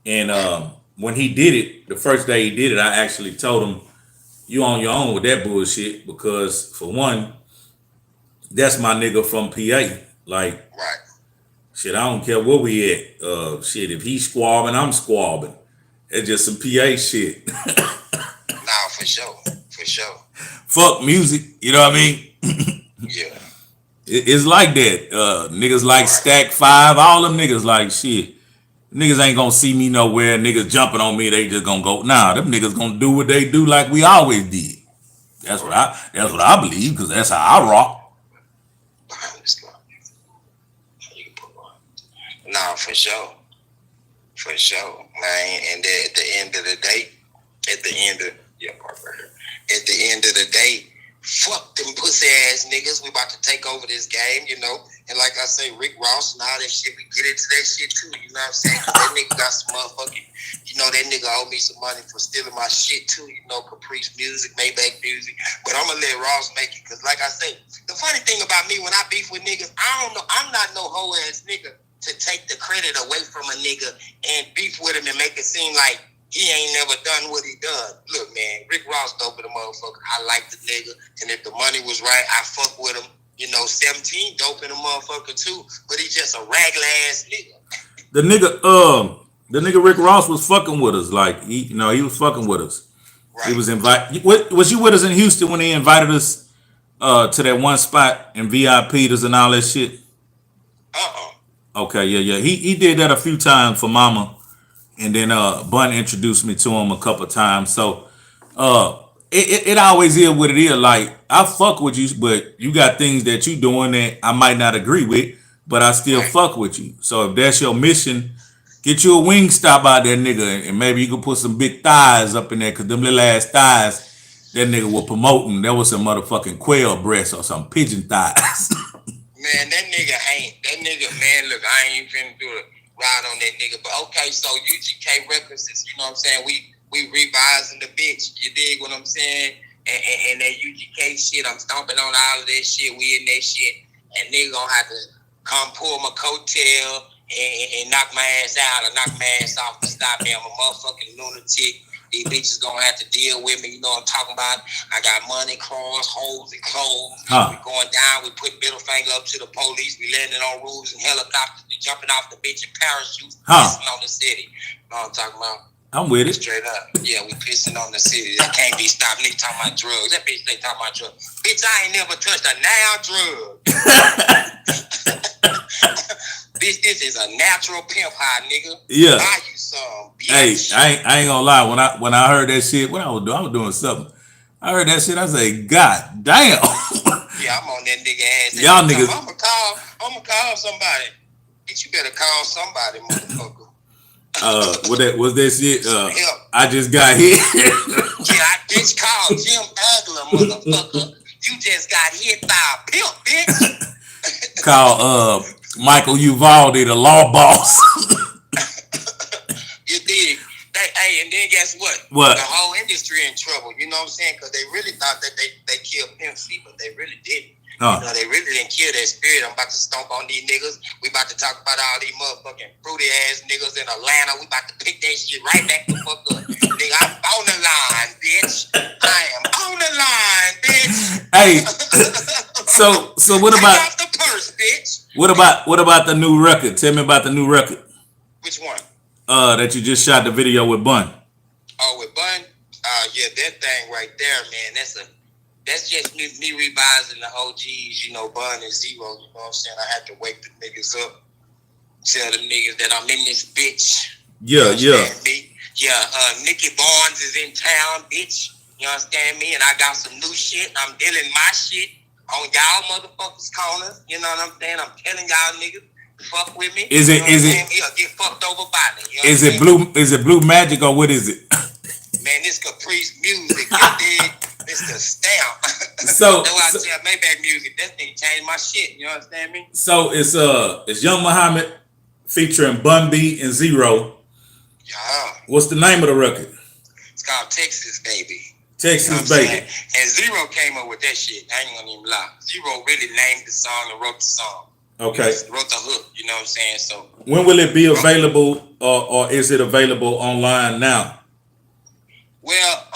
Speaker 2: and
Speaker 3: Right.
Speaker 2: when he did it, the first day he did it, I actually told him, "You on your own with that bullshit," because for one, that's my nigga from PA. Like,
Speaker 3: Right.
Speaker 2: shit, I don't care where we at. Shit, if he's squabbing, I'm squabbing. It's just some PA shit.
Speaker 3: Nah, for sure. For sure.
Speaker 2: Fuck music, you know what I mean?
Speaker 3: Yeah.
Speaker 2: It's like that. Niggas like
Speaker 3: Right.
Speaker 2: Stack 5, all them niggas like shit. Niggas ain't gonna see me nowhere. Niggas jumping on me, they just gonna go. Nah, them niggas gonna do what they do like we always did. That's what I believe, because that's how I rock.
Speaker 3: Behind this guy. You can put on. Nah, for sure. For sure, man. And at the end of the day, at the end of the day, Fuck them pussy ass niggas. We about to take over this game, you know. And like I say, Rick Ross and all that shit, we get into that shit too, you know what I'm saying? 'Cause that nigga got some motherfucking, you know, that nigga owe me some money for stealing my shit too, you know, Caprice Music, Maybach Music. But I'm gonna let Ross make it, because like I say, the funny thing about me when I beef with niggas, I don't know, I'm not no hoe ass nigga to take the credit away from a nigga and beef with him and make it seem like he ain't never done what he done. Look, man, Rick Ross dope in the motherfucker. I like the nigga, and if the money was right, I fuck with him. You know, 17 dope in the motherfucker too, but he just a regular ass nigga.
Speaker 2: The nigga Rick Ross was fucking with us. Like he was fucking with us.
Speaker 3: Right.
Speaker 2: He was was you with us in Houston when he invited us to that one spot and VIP'd us and all that shit? Okay, yeah. He did that a few times for Mama. And then Bun introduced me to him a couple times. So it always is what it is. Like, I fuck with you, but you got things that you doing that I might not agree with, but I still fuck with you. So if that's your mission, get you a wing stop out there, nigga, and maybe you can put some big thighs up in there, because them little ass thighs that nigga was promoting, that was some motherfucking quail breasts or some pigeon thighs.
Speaker 3: Man, that nigga, man, look, I ain't finna do it. Ride on that nigga, but okay, so UGK Records is, you know what I'm saying, we revising the bitch, you dig what I'm saying, and that UGK shit, I'm stomping on all of that shit, we in that shit, and nigga gonna have to come pull my coattail and knock my ass out or knock my ass off to stop me. I'm a motherfucking lunatic. These bitches gonna have to deal with me, you know what I'm talking about. I got money, cars, hoes, and clothes. We going down, we put middle finger up to the police, we landing on roofs and helicopters, we jumping off the bitch in parachutes, pissing on the city. You know what I'm talking about?
Speaker 2: I'm with it.
Speaker 3: Straight up. Yeah, we pissing on the city. That can't be stopped. Nigga talking about drugs. That bitch they talking about drugs. Bitch, I ain't never touched a now drug. Bitch, this is a natural pimp high, nigga.
Speaker 2: Yeah.
Speaker 3: Buy you some.
Speaker 2: Hey,
Speaker 3: Bitch.
Speaker 2: I ain't gonna lie. When I heard that shit, what I was doing something. I heard that shit. I say, God damn.
Speaker 3: Yeah, I'm on that nigga ass.
Speaker 2: Y'all niggas.
Speaker 3: I'm gonna call somebody. Bitch, you better call somebody, motherfucker.
Speaker 2: Was that shit? I just got hit.
Speaker 3: Yeah, I just called Jim Agler, motherfucker. You just got hit by a pimp, bitch.
Speaker 2: Call Michael Uvalde, the law boss.
Speaker 3: You did. Hey, and then guess what?
Speaker 2: What?
Speaker 3: The whole industry in trouble. You know what I'm saying? Because they really thought that they killed Pimp C, but they really didn't. You know, they really didn't kill that spirit. I'm about to stomp on these niggas. We about to talk about all these motherfucking fruity ass niggas in Atlanta. We about to pick that shit right back the fuck up. Nigga, I'm on the line, bitch. I am on the line, bitch.
Speaker 2: Hey, so what about
Speaker 3: off the purse, bitch?
Speaker 2: What about the new record? Tell me about the new record.
Speaker 3: Which one?
Speaker 2: That you just shot the video with Bun.
Speaker 3: Oh, with Bun? Yeah, that thing right there, man. That's just me revising the OGs, you know, Bun and Zero, you know what I'm saying? I had to wake the niggas up, tell the niggas that I'm in this bitch.
Speaker 2: Yeah,
Speaker 3: you understand me? Yeah, Nicky Barnes is in town, bitch. You understand me? And I got some new shit. I'm dealing my shit on y'all motherfuckers' corners. You know what I'm saying? I'm telling y'all niggas, fuck with me.
Speaker 2: Is it
Speaker 3: Yeah, get fucked over by me. You know
Speaker 2: is it Blue Magic or what is it?
Speaker 3: Man, this Caprice Music, you dig? It's the stamp.
Speaker 2: So
Speaker 3: that's why I tell Maybach Music, that thing changed my shit. You understand me?
Speaker 2: So it's Young Muhammad featuring Bun B and Zero.
Speaker 3: Yeah.
Speaker 2: What's the name of the record?
Speaker 3: It's called Texas Baby.
Speaker 2: Texas Baby.
Speaker 3: And Zero came up with that shit. I ain't gonna even lie. Zero really named the song and wrote the song.
Speaker 2: Okay.
Speaker 3: Wrote the hook. You know what I'm saying? So
Speaker 2: when will it be available, or is it available online now?
Speaker 3: Well,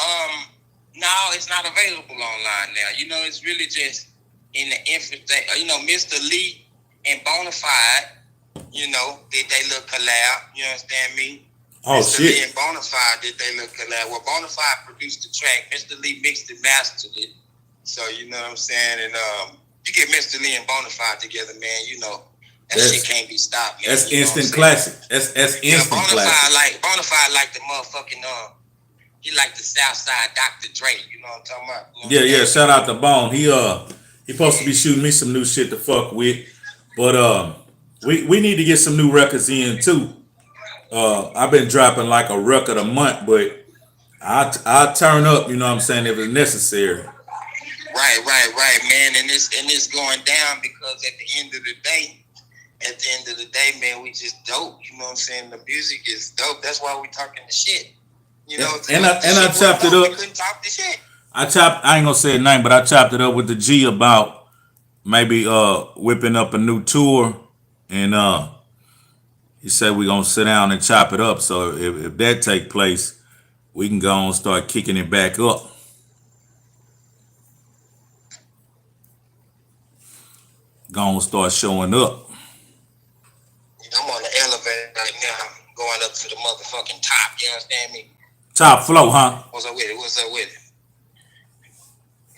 Speaker 3: no, it's not available online now. You know, it's really just in the infancy. You know, Mr. Lee and Bonafide, you know, did they little collab. You understand me?
Speaker 2: Oh,
Speaker 3: Mr.
Speaker 2: shit.
Speaker 3: Lee and Bonafide did they little collab. Well, Bonafide produced the track. Mr. Lee mixed and mastered it. So, you know what I'm saying? And you get Mr. Lee and Bonafide together, man, you know, that shit can't be stopped, man.
Speaker 2: That's instant classic. That's instant classic.
Speaker 3: Bonafide like the motherfucking he like the Southside Dr. Dre, you know what I'm talking about?
Speaker 2: You know yeah. Shout out to Bone. He supposed to be shooting me some new shit to fuck with, but we need to get some new records in too. I've been dropping like a record a month, but I turn up, you know what I'm saying, if it's necessary.
Speaker 3: Right, man. And it's going down because at the end of the day, man, we just dope. You know what I'm saying? The music is dope. That's why we talking the shit. You know,
Speaker 2: and I chopped it up.
Speaker 3: We couldn't talk the shit.
Speaker 2: I ain't gonna say a name, but I chopped it up with the G about maybe whipping up a new tour, and he said we gonna sit down and chop it up. So if that take place, we can go and start kicking it back up. Gonna start showing up.
Speaker 3: I'm on the elevator right now, going up to the motherfucking top. You understand me?
Speaker 2: Top flow, huh?
Speaker 3: What's up with it?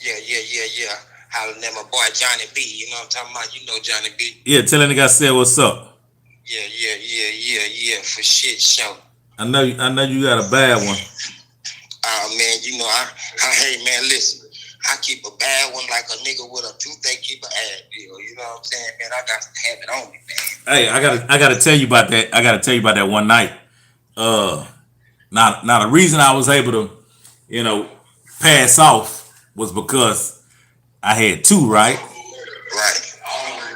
Speaker 3: Yeah. Hollering at my boy Johnny B. You know what I'm talking about? You know Johnny B.
Speaker 2: Yeah, tell that nigga I said what's up.
Speaker 3: Yeah. For shit show.
Speaker 2: I know you got a bad one.
Speaker 3: Oh man, you know hey man, listen. I keep a bad one like a nigga with a toothache keep an ad deal. You know what I'm saying, man? I got to have it on me, man.
Speaker 2: Hey, I gotta tell you about that. I gotta tell you about that one night. Now the reason I was able to, pass off was because I had two, right?
Speaker 3: Right.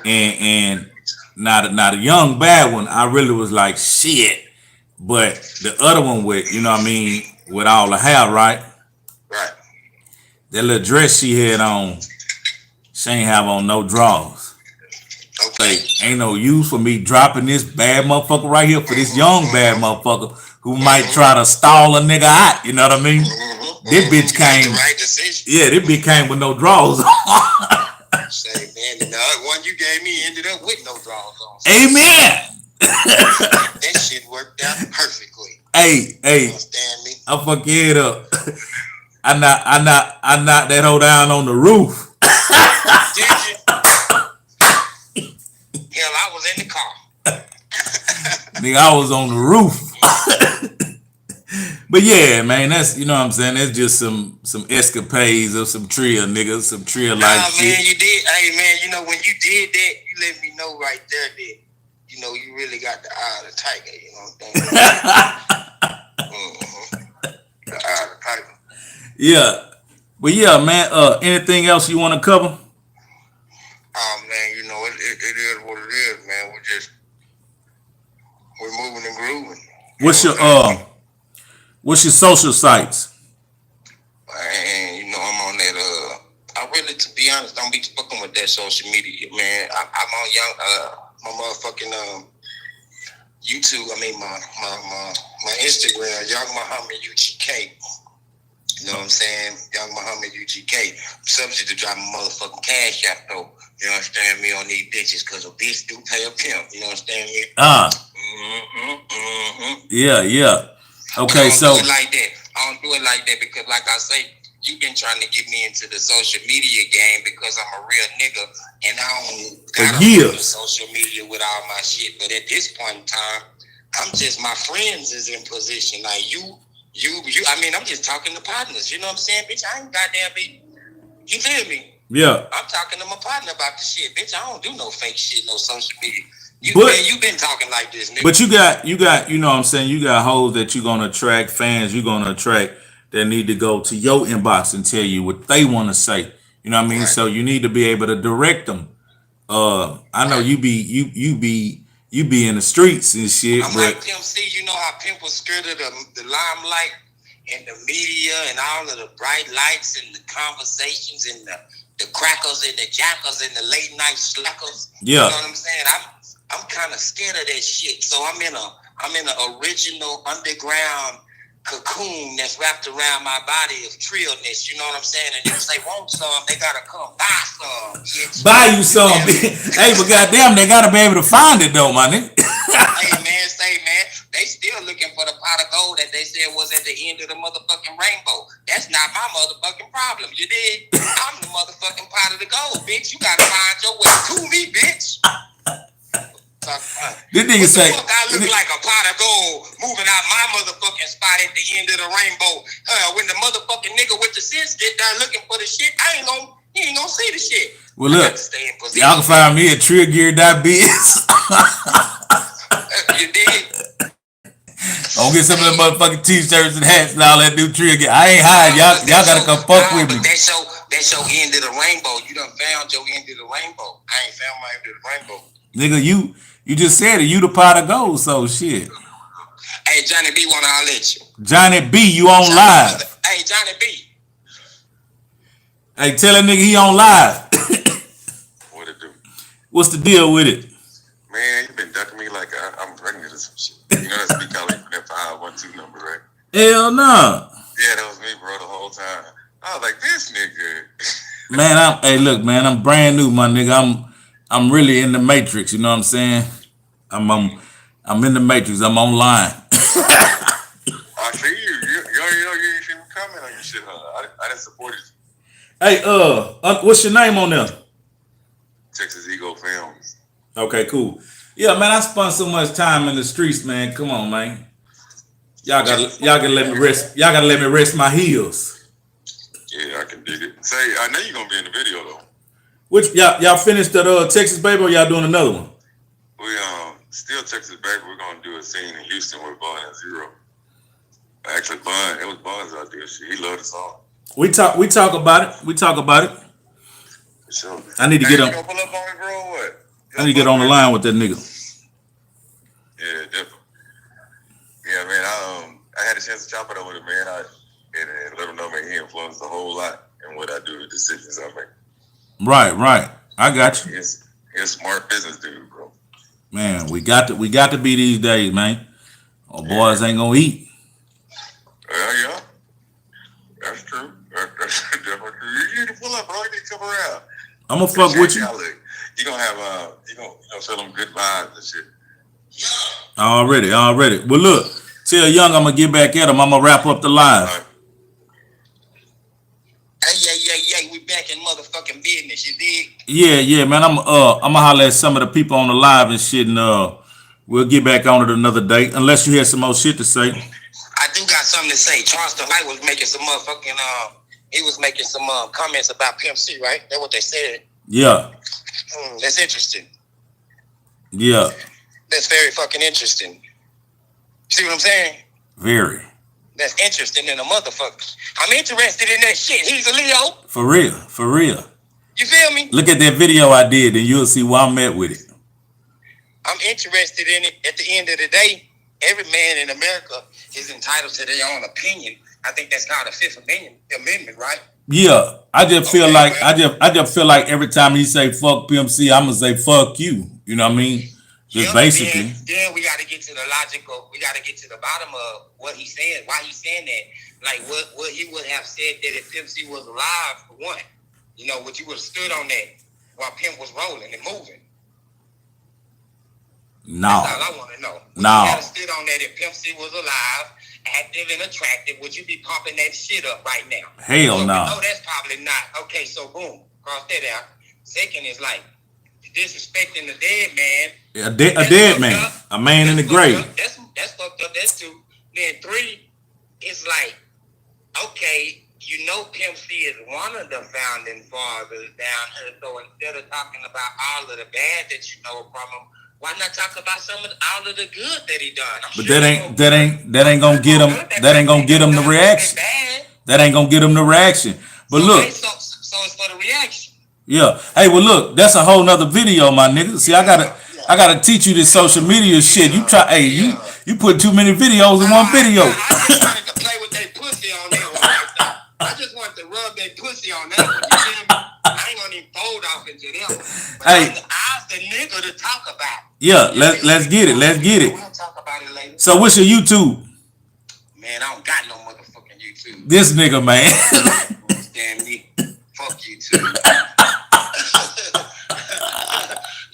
Speaker 2: And now the young bad one, I really was like shit. But the other one with, with all the hair, right?
Speaker 3: Right.
Speaker 2: That little dress she had on, she ain't have on no drawers.
Speaker 3: Okay.
Speaker 2: Like, ain't no use for me dropping this bad motherfucker right here for this young bad motherfucker who might try to stall a nigga out. You know what I mean? This bitch came.
Speaker 3: The right decision.
Speaker 2: Yeah, this bitch came with no drawers on.
Speaker 3: Say, man, the other one you gave me ended up with no drawers on.
Speaker 2: Amen.
Speaker 3: That shit worked out perfectly.
Speaker 2: Hey.
Speaker 3: You understand me?
Speaker 2: I fuck your head up. I knocked that hoe down on the roof.
Speaker 3: Did you? Hell, I was in the car.
Speaker 2: Nigga, I was on the roof. But yeah, man, that's, you know what I'm saying, that's just some escapades of some Trill niggas, some Trill like shit.
Speaker 3: Man, you did. Hey, man, when you did that, you let me know right there that, you really got the eye of the tiger, you know what I'm saying? The eye of the tiger.
Speaker 2: Yeah. But yeah, man, anything else you want to cover?
Speaker 3: Oh, man, it is what it is, man. We're moving and grooving.
Speaker 2: What's your social sites?
Speaker 3: And, I'm on that, I really, to be honest, don't be fucking with that social media, man. I'm on my motherfucking, YouTube, my Instagram, Young Muhammad UGK. You know what I'm saying? Young Muhammad UGK. I'm subject to drop my motherfucking cash out though. You understand me on these bitches because a bitch do pay a pimp. You understand me?
Speaker 2: Yeah. Okay,
Speaker 3: I don't do it like that. I don't do it like that because, like I say, you've been trying to get me into the social media game because I'm a real nigga and I don't gotta use social media with all my shit. But at this point in time, I'm just, my friends is in position. Like you, I'm just talking to partners. You know what I'm saying? Bitch, I ain't goddamn be. You feel me?
Speaker 2: Yeah.
Speaker 3: I'm talking to my partner about the shit. Bitch, I don't do no fake shit, no social media. You been talking like this, nigga.
Speaker 2: But you got, you know what I'm saying, you got hoes that you're gonna attract, fans you're gonna attract that need to go to your inbox and tell you what they want to say. You know what I mean? Right. So you need to be able to direct them. I know you be in the streets and shit.
Speaker 3: I'm like Pimp C, you know how Pimp was scared of the limelight and the media and all of the bright lights and the conversations and the crackers and the jackers and the late night slackers.
Speaker 2: Yeah.
Speaker 3: You know what I'm saying? I'm kind of scared of that shit. So I'm in an original underground cocoon that's wrapped around my body of trillness. You know what I'm saying? And if they want some, they gotta come buy some. Bitch.
Speaker 2: Buy you some. Hey, but goddamn, they gotta be able to find it though, my nigga.
Speaker 3: Hey man, they still looking for the pot of gold that they said was at the end of the motherfucking rainbow. That's not my motherfucking problem. You dig? I'm the motherfucking pot of the gold, bitch. You gotta find your way to me, bitch.
Speaker 2: This nigga say,
Speaker 3: I look like a pot of gold moving out my motherfucking spot at the end of the rainbow. When the motherfucking nigga with the sense get there looking for the shit, he ain't gonna see the shit.
Speaker 2: Well, look, y'all can find me at Trillgear.biz.
Speaker 3: You did.
Speaker 2: I'll get some of them motherfucking t-shirts and hats and all that new Trillgear. I ain't hiding. Y'all gotta come fuck with me.
Speaker 3: That's your end of the rainbow. You done found your end of the rainbow. I ain't found my end of the rainbow.
Speaker 2: Nigga, you just said it. You the pot of gold, so shit.
Speaker 3: Hey, Johnny B wanna holler at you.
Speaker 2: Johnny B, you on live.
Speaker 3: Hey, Johnny B.
Speaker 2: Hey, tell that nigga he on live.
Speaker 4: What it do?
Speaker 2: What's the deal with it?
Speaker 4: Man, you been ducking me like I'm pregnant or some shit. You know that's me calling for that 512 number, right?
Speaker 2: Hell no.
Speaker 4: Yeah, that was me, bro, the whole time. I was like, this nigga.
Speaker 2: Man, hey, look, man, I'm brand new, my nigga. I'm really in the matrix. You know what I'm saying? I'm in the matrix. I'm online.
Speaker 4: I see you. You ain't even comment on your shit, huh? I didn't support it.
Speaker 2: Hey, what's your name on there?
Speaker 4: Texas Ego Films.
Speaker 2: Okay, cool. Yeah, man, I spent so much time in the streets, man. Come on, man. Y'all gotta let me rest. Y'all gotta let me rest my heels.
Speaker 4: Yeah, I can dig it. Say, I know you're gonna be in the video though.
Speaker 2: Which y'all finished that Texas Baby, or y'all doing another one?
Speaker 4: We still Texas Baby. We're gonna do a scene in Houston with Bun and Zero. Actually, it was Bun's out there. He loved the song.
Speaker 2: We talk about it.
Speaker 4: For sure.
Speaker 2: I need to get
Speaker 4: You
Speaker 2: on.
Speaker 4: gonna pull up on me, bro? Or what?
Speaker 2: I need to get on the line with that nigga.
Speaker 4: Yeah, definitely. Yeah, man. I had a chance to chop it up with him, man. And let him know, man, he influenced a whole lot in what I do, the decisions I make.
Speaker 2: Right. I got you.
Speaker 4: He's a smart business dude, bro.
Speaker 2: Man, we got to be these days, man. Or boys ain't gonna eat.
Speaker 4: Yeah. That's true. That's definitely true. You need to pull up, bro. You need to come around.
Speaker 2: I'm gonna fuck with you.
Speaker 4: You gonna have you gonna show them good vibes and shit.
Speaker 2: Already. Well, look, tell Young I'm gonna get back at him. I'm gonna wrap up the live.
Speaker 4: Right.
Speaker 3: Hey, we back in motherfucking business, you dig?
Speaker 2: Yeah, man. I'm gonna holler at some of the people on the live and shit, and we'll get back on it another day. Unless you had some more shit to say.
Speaker 3: I do got something to say. Charles the Light was making some motherfucking he was making some comments about Pimp C, right? That's what they said.
Speaker 2: Yeah.
Speaker 3: That's interesting.
Speaker 2: Yeah.
Speaker 3: That's very fucking interesting. See what I'm saying?
Speaker 2: Very.
Speaker 3: That's interesting in a motherfucker. I'm interested in that shit. He's a Leo.
Speaker 2: For real.
Speaker 3: You feel me?
Speaker 2: Look at that video I did, and you'll see why I'm at with it.
Speaker 3: I'm interested in it. At the end of the day, every man in America is entitled to their own opinion. I think that's called the Fifth Amendment, right?
Speaker 2: Yeah, I just feel like I just feel like every time he say fuck Pimp C, I'm gonna say fuck you. You know what I mean? Just basically.
Speaker 3: Then we got to get to the logical. We got to get to the bottom of what he's saying. Why he's saying that? Like what he would have said that if Pimp C was alive for one. You know, what you would have stood on that while Pimp was rolling and moving.
Speaker 2: No.
Speaker 3: That's all I want to know. Would
Speaker 2: No.
Speaker 3: you have stood on that if Pimp C was alive, active and attractive? Would you be pumping that shit up right now?
Speaker 2: Hell no.
Speaker 3: No, that's probably not. Okay, so boom, cross that out. Second is like disrespecting the dead man.
Speaker 2: A dead man, a man in the grave.
Speaker 3: That's fucked up. That's two. Then three, it's like, okay, you know Pimp C is one of the founding fathers down here. So instead of talking about all of the bad that you know from him, why not talk about all of the good that he done?
Speaker 2: But that ain't gonna get him. That ain't gonna get him the reaction. That ain't gonna get him the reaction. But look.
Speaker 3: So it's for the reaction.
Speaker 2: Yeah. Hey, well, look, that's a whole nother video, my nigga. See, I gotta teach you this social media shit. You try. Hey, you put too many videos in one video.
Speaker 3: I just wanted to play with that pussy on that one. Right. I just wanted to rub that pussy on that one. You feel me? I ain't gonna even fold off into that one. But
Speaker 2: Hey,
Speaker 3: I was the nigga to talk about.
Speaker 2: yeah, let's get it.
Speaker 3: We'll talk about it later.
Speaker 2: So, what's your YouTube?
Speaker 3: Man, I don't got no motherfucking YouTube.
Speaker 2: This nigga, man.
Speaker 3: Damn me. Fuck YouTube.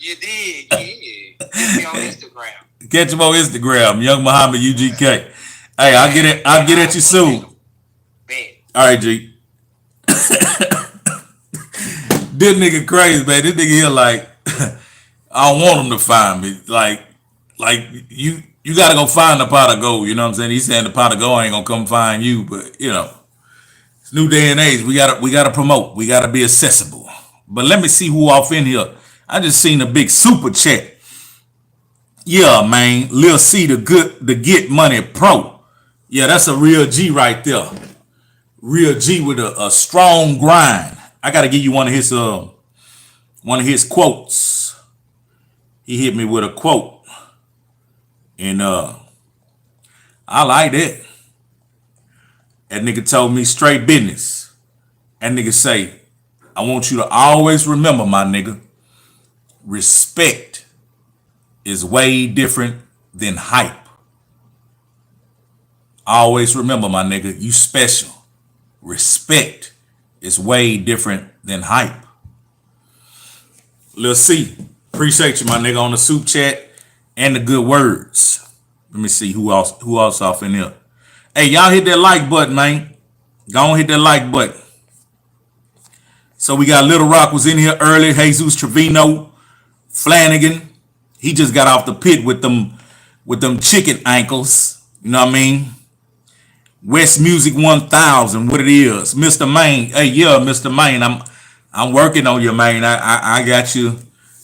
Speaker 3: You dig? Yeah. Get me on Instagram.
Speaker 2: Catch him on Instagram, Young Muhammad UGK. Hey, I'll get at you soon.
Speaker 3: Bet.
Speaker 2: All right, G. This nigga crazy, man. This nigga here like, I don't want him to find me. Like you gotta go find the pot of gold. You know what I'm saying? He's saying the pot of gold ain't gonna come find you, but you know, it's new day and age. We gotta promote. We gotta be accessible. But let me see who off in here. I just seen a big super chat. Yeah, man. Lil C, the Get Money Pro. Yeah, that's a real G right there. Real G with a strong grind. I gotta give you one of his quotes. He hit me with a quote. And I like that. That nigga told me straight business. That nigga say, I want you to always remember, my nigga, respect is way different than hype. Always remember, my nigga, you special. Respect is way different than hype. Lil C, appreciate you, my nigga, on the soup chat and the good words. Let me see who else off in here. Hey, y'all hit that like button, man. Go on, hit that like button. So we got Little Rock was in here early. Jesus Trevino, Flanagan. He just got off the pit with them chicken ankles. You know what I mean? West Music 1000, what it is. Mr. Maine. Hey, yeah, Mr. Maine. I'm working on you, man. I got you.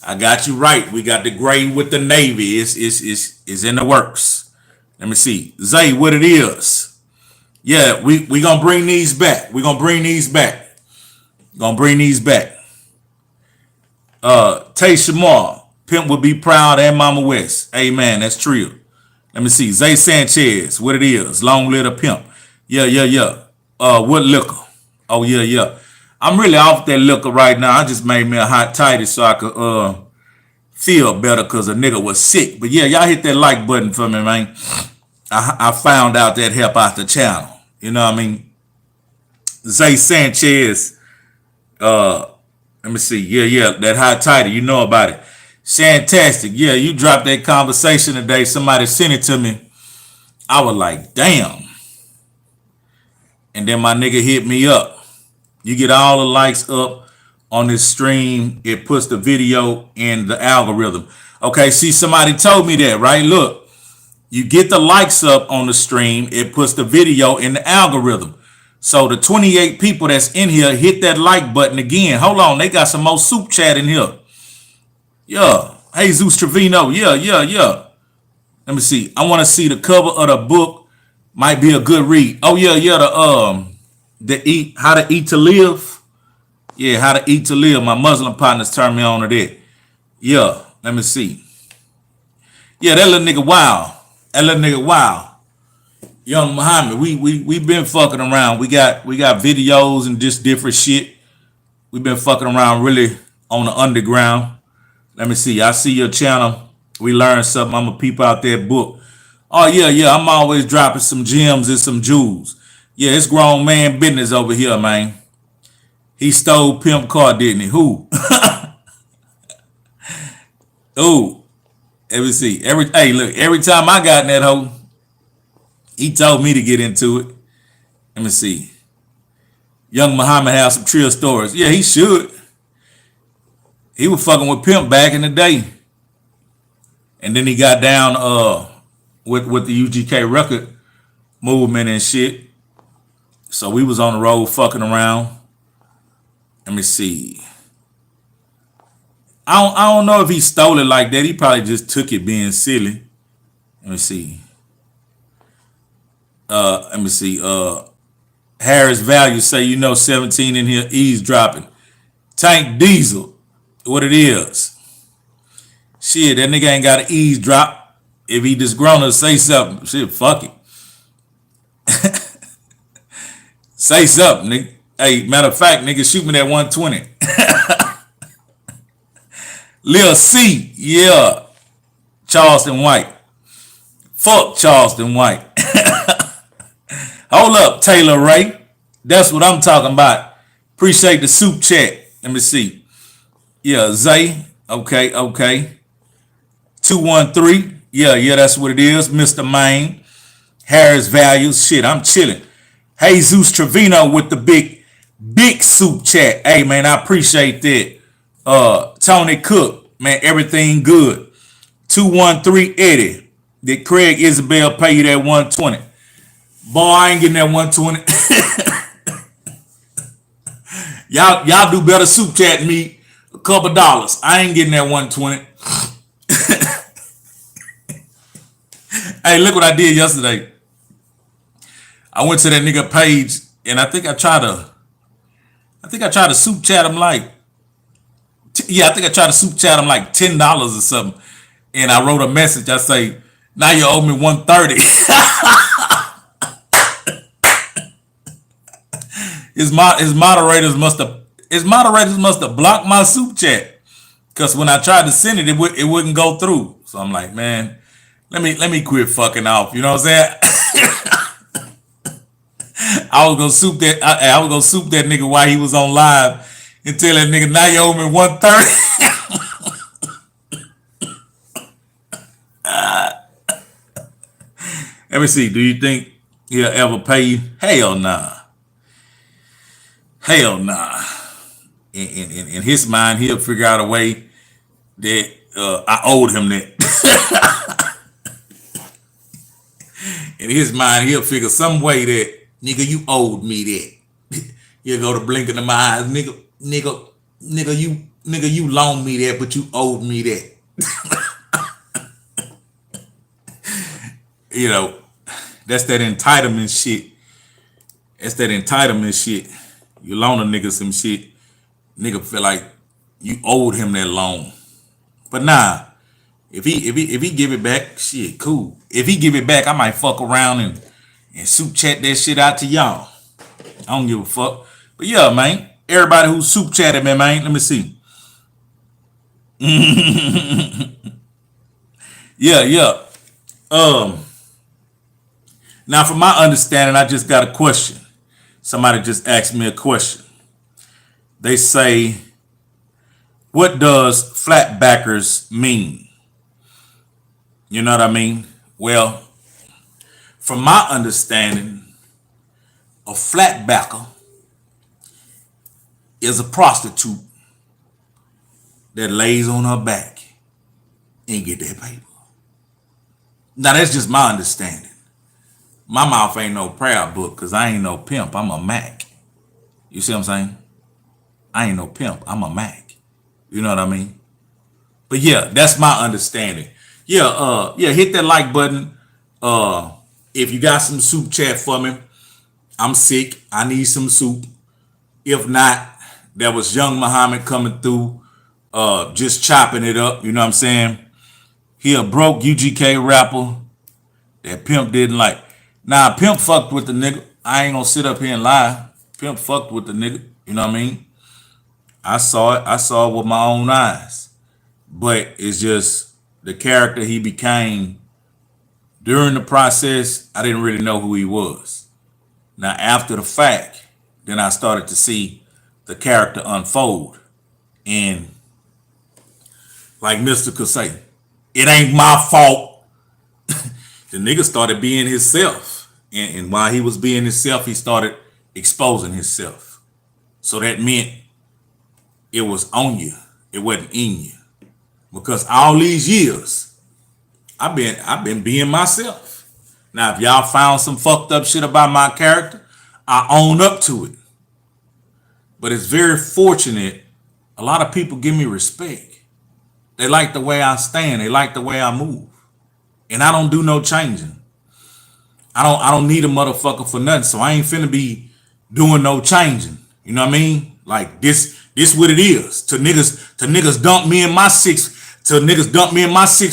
Speaker 2: I got you right. We got the gray with the navy. It's in the works. Let me see. Zay, what it is. Yeah, we gonna bring these back. We gonna bring these back. Gonna bring these back. Tay Shamar, Pimp would be proud, and Mama West. Amen. That's Trill. Let me see. Zay Sanchez, what it is. Long live the pimp. Yeah. What liquor? Oh, yeah. I'm really off that liquor right now. I just made me a hot tighty so I could feel better because a nigga was sick. But yeah, y'all hit that like button for me, man. I found out that help out the channel. You know what I mean? Zay Sanchez, let me see. Yeah, that hot tighty, you know about it. Fantastic. Yeah, you dropped that conversation today. Somebody sent it to me. I was like, damn. And then my nigga hit me up. You get all the likes up on this stream. It puts the video in the algorithm. Okay, see, somebody told me that, right? Look, you get the likes up on the stream. It puts the video in the algorithm. So the 28 people that's in here, hit that like button again. Hold on, they got some more soup chat in here. Yeah, Jesus Trevino. Yeah. Let me see. I want to see the cover of the book. Might be a good read. Oh yeah. How to Eat to Live. Yeah, How to Eat to Live. My Muslim partners turned me on to that. Yeah, let me see. Yeah, that little nigga wild. Young Muhammad. We been fucking around. We got videos and just different shit. We been fucking around really on the underground. Let me see. I see your channel. We learned something. I'm going to peep out that book. Oh, yeah. I'm always dropping some gems and some jewels. Yeah, it's grown man business over here, man. He stole Pimp car, didn't he? Who? Ooh. Let me see. Every time I got in that hole, he told me to get into it. Let me see. Young Muhammad has some Trill stories. Yeah, he should. He was fucking with Pimp back in the day. And then he got down with the UGK record movement and shit. So we was on the road fucking around. Let me see. I don't know if he stole it like that. He probably just took it being silly. Let me see. Harris Value say, 17 in here eavesdropping. Tank Diesel. What it is. Shit, that nigga ain't got to eavesdrop. If he just grown to say something, shit, fuck it. Say something, nigga. Hey, matter of fact, nigga, shoot me that 120. Lil C, yeah. Charleston White. Fuck Charleston White. Hold up, Taylor Ray. That's what I'm talking about. Appreciate the soup chat. Let me see. Yeah, Zay. Okay. 213. Yeah, that's what it is. Mr. Maine. Harris Values. Shit, I'm chilling. Jesus Trevino with the big soup chat. Hey, man, I appreciate that. Tony Cook. Man, everything good. 213 Eddie. Did Craig Isabel pay you that 120? Boy, I ain't getting that 120. Y'all do better soup chat than me. A couple dollars. I ain't getting that 120. Hey, look what I did yesterday. I went to that nigga page and I think I tried I think I tried to soup chat him like, I think I tried to soup chat him like $10 or something. And I wrote a message. I say, now you owe me 130. His moderators must have blocked my soup chat, because when I tried to send it, it wouldn't go through. So I'm like, man, let me quit fucking off. You know what I'm saying? I was gonna soup that. I was gonna soup that nigga while he was on live and tell that nigga, now you owe me 130. Let me see. Do you think he'll ever pay you? Hell nah. Hell nah. In his mind, he'll figure out a way that I owed him that. In his mind, he'll figure some way that, nigga, you owed me that. He'll go to blinking in my eyes, nigga, you loaned me that, but you owed me that. You know, that's that entitlement shit. You loan a nigga some shit, nigga feel like you owed him that loan. But nah, if he give it back, shit, cool. If he give it back, I might fuck around and soup chat that shit out to y'all. I don't give a fuck. But yeah, man, everybody who soup chatted me, man, let me see. Yeah. Now, from my understanding, I just got a question. Somebody just asked me a question. They say, what does flatbackers mean? You know what I mean? Well, from my understanding, a flatbacker is a prostitute that lays on her back and get that paper. Now, that's just my understanding. My mouth ain't no prayer book, because I ain't no pimp. I'm a Mac. You see what I'm saying? I ain't no pimp. I'm a Mac. You know what I mean? But yeah, that's my understanding. Yeah, hit that like button. If you got some soup chat for me, I'm sick. I need some soup. If not, that was Young Muhammad coming through, just chopping it up. You know what I'm saying? He a broke UGK rapper that Pimp didn't like. Nah, Pimp fucked with the nigga. I ain't gonna sit up here and lie. Pimp fucked with the nigga. You know what I mean? I saw it with my own eyes. But it's just the character he became during the process. I didn't really know who he was. Now, after the fact, then I started to see the character unfold. And like Mr. could say, it ain't my fault. The nigga started being himself. And while he was being himself, he started exposing himself. So that meant it was on you. It wasn't in you. Because all these years, I've been being myself. Now, if y'all found some fucked up shit about my character, I own up to it. But it's very fortunate. A lot of people give me respect. They like the way I stand. They like the way I move. And I don't do no changing. I don't need a motherfucker for nothing. So I ain't finna be doing no changing. You know what I mean? Like this what it is. To niggas dump me in my 6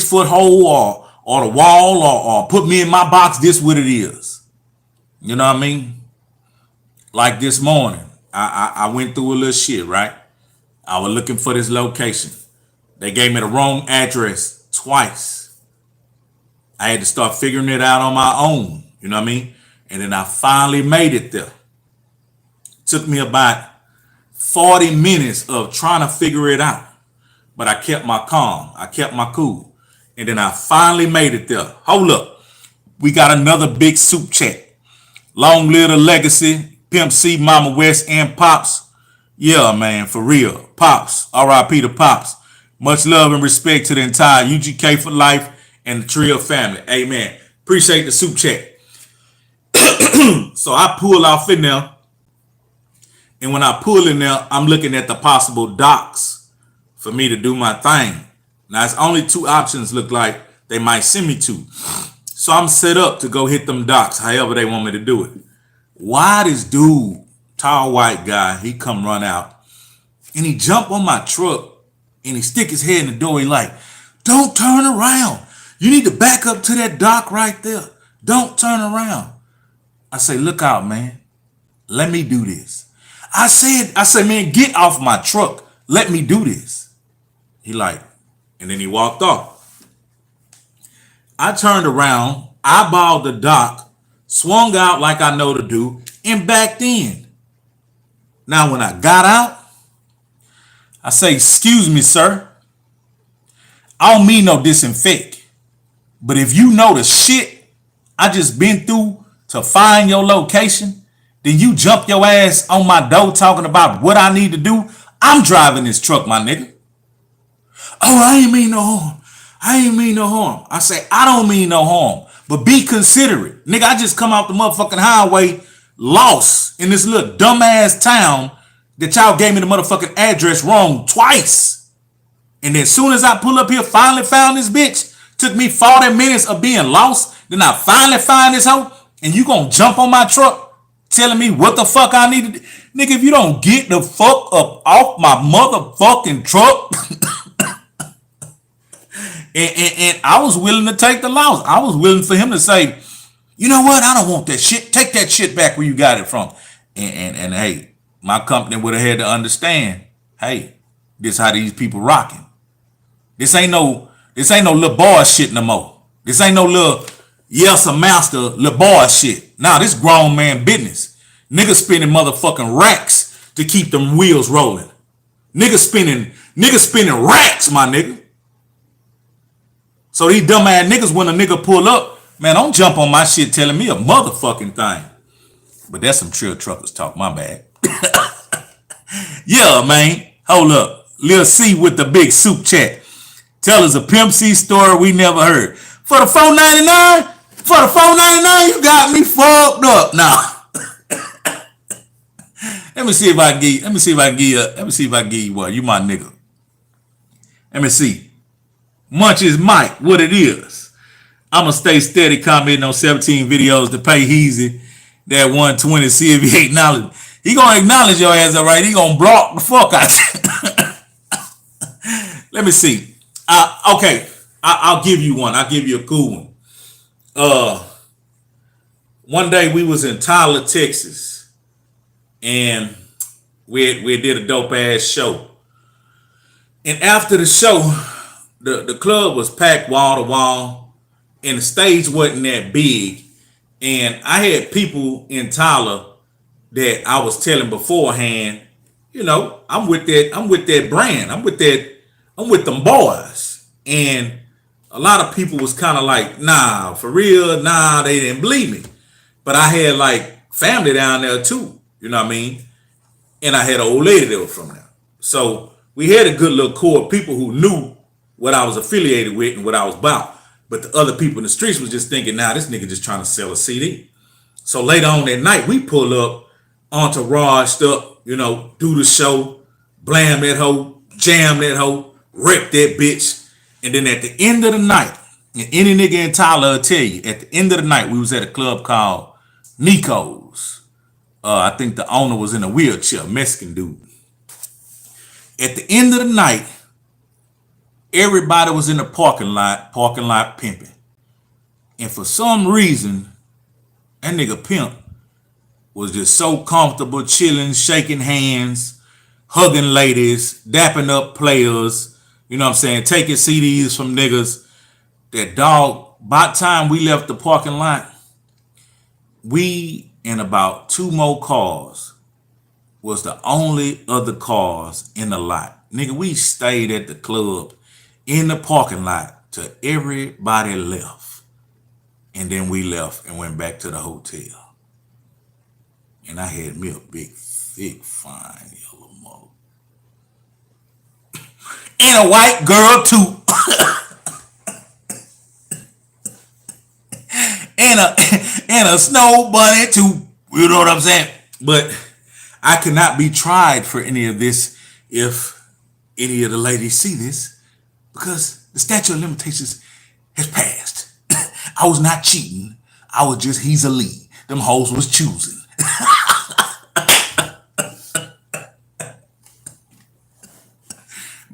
Speaker 2: foot hole or the wall or put me in my box. This what it is. You know what I mean? Like this morning, I went through a little shit, right? I was looking for this location. They gave me the wrong address twice. I had to start figuring it out on my own. You know what I mean? And then I finally made it there. Took me about 40 minutes of trying to figure it out. But I kept my calm. I kept my cool. And then I finally made it there. Hold up. We got another big soup chat. Long live the legacy. Pimp C, Mama West, and Pops. Yeah, man, for real. Pops. R.I.P. to Pops. Much love and respect to the entire UGK for life and the Trill family. Amen. Appreciate the soup chat. So I pull off in there. And when I pull in there, I'm looking at the possible docks for me to do my thing. Now, it's only 2 options look like they might send me to. So I'm set up to go hit them docks, however they want me to do it. Why this dude tall white guy. He come run out and he jump on my truck and he stick his head in the door. He like, don't turn around. You need to back up to that dock right there. Don't turn around. I say, look out, man. Let me do this. I said, man, get off my truck. Let me do this. He like, and then he walked off. I turned around, eyeballed the dock, swung out like I know to do, and backed in. Now, when I got out, I say, excuse me, sir. I don't mean no disinfect. But if you know the shit I just been through to find your location, then you jump your ass on my door talking about what I need to do. I'm driving this truck, my nigga. Oh, I ain't mean no harm. I ain't mean no harm. I say, I don't mean no harm, but be considerate. Nigga, I just come off the motherfucking highway, lost in this little dumbass town that y'all gave me the motherfucking address wrong twice. And then as soon as I pull up here, finally found this bitch. Took me 40 minutes of being lost. Then I finally find this hoe. And you gonna jump on my truck telling me what the fuck I need to do? Nigga, if you don't get the fuck up off my motherfucking truck. and I was willing to take the loss. I was willing for him to say, you know what? I don't want that shit. Take that shit back where you got it from. And hey, my company would have had to understand, hey, this how these people rocking. This ain't no little boy shit no more. This ain't no little yes a master little boy shit. Nah, this grown man business. Niggas spending motherfucking racks to keep them wheels rolling. Niggas spending racks, my nigga. So these dumbass niggas, when a nigga pull up, man, don't jump on my shit telling me a motherfucking thing. But that's some Trill truckers talk, my bad. Yeah, man. Hold up. Lil C with the big soup chat. Tell us a Pimp C story we never heard. For the $4.99? For the $4.99, you got me fucked up. Now, let me see if I can give you what. You my nigga. Let me see. Munch is Mike, what it is. I'ma stay steady commenting on 17 videos to pay Heezy that 120, see if he acknowledge. He gonna acknowledge your ass, all right? He gonna block the fuck out you. Let me see. Okay, I'll give you one. I'll give you a cool one. One day we was in Tyler, Texas, and we did a dope ass show. And after the show, the club was packed wall to wall, and the stage wasn't that big. And I had people in Tyler that I was telling beforehand, you know, I'm with that brand. I'm with them boys. And a lot of people was kind of like, nah, for real, nah, they didn't believe me. But I had like family down there too, you know what I mean? And I had an old lady that was from there. So we had a good little core of people who knew what I was affiliated with and what I was about. But the other people in the streets was just thinking, nah, this nigga just trying to sell a CD. So later on that night, we pull up, entouraged up, you know, do the show, blam that hoe, jam that hoe, rip that bitch. And then at the end of the night, and any nigga in Tyler will tell you, at the end of the night, we was at a club called Nico's. I think the owner was in a wheelchair, Mexican dude. At the end of the night, everybody was in the parking lot pimping. And for some reason, that nigga Pimp was just so comfortable, chilling, shaking hands, hugging ladies, dapping up players, you know what I'm saying, taking CDs from niggas. That dog, by the time we left the parking lot, we and about 2 more cars was the only other cars in the lot. Nigga, we stayed at the club in the parking lot till everybody left. And then we left and went back to the hotel. And I had me a big, thick, fine yellow mug. And a white girl too. and a snow bunny too. You know what I'm saying? But I cannot be tried for any of this if any of the ladies see this, because the statute of limitations has passed. I was not cheating. I was just Hezeleo. Them hoes was choosing.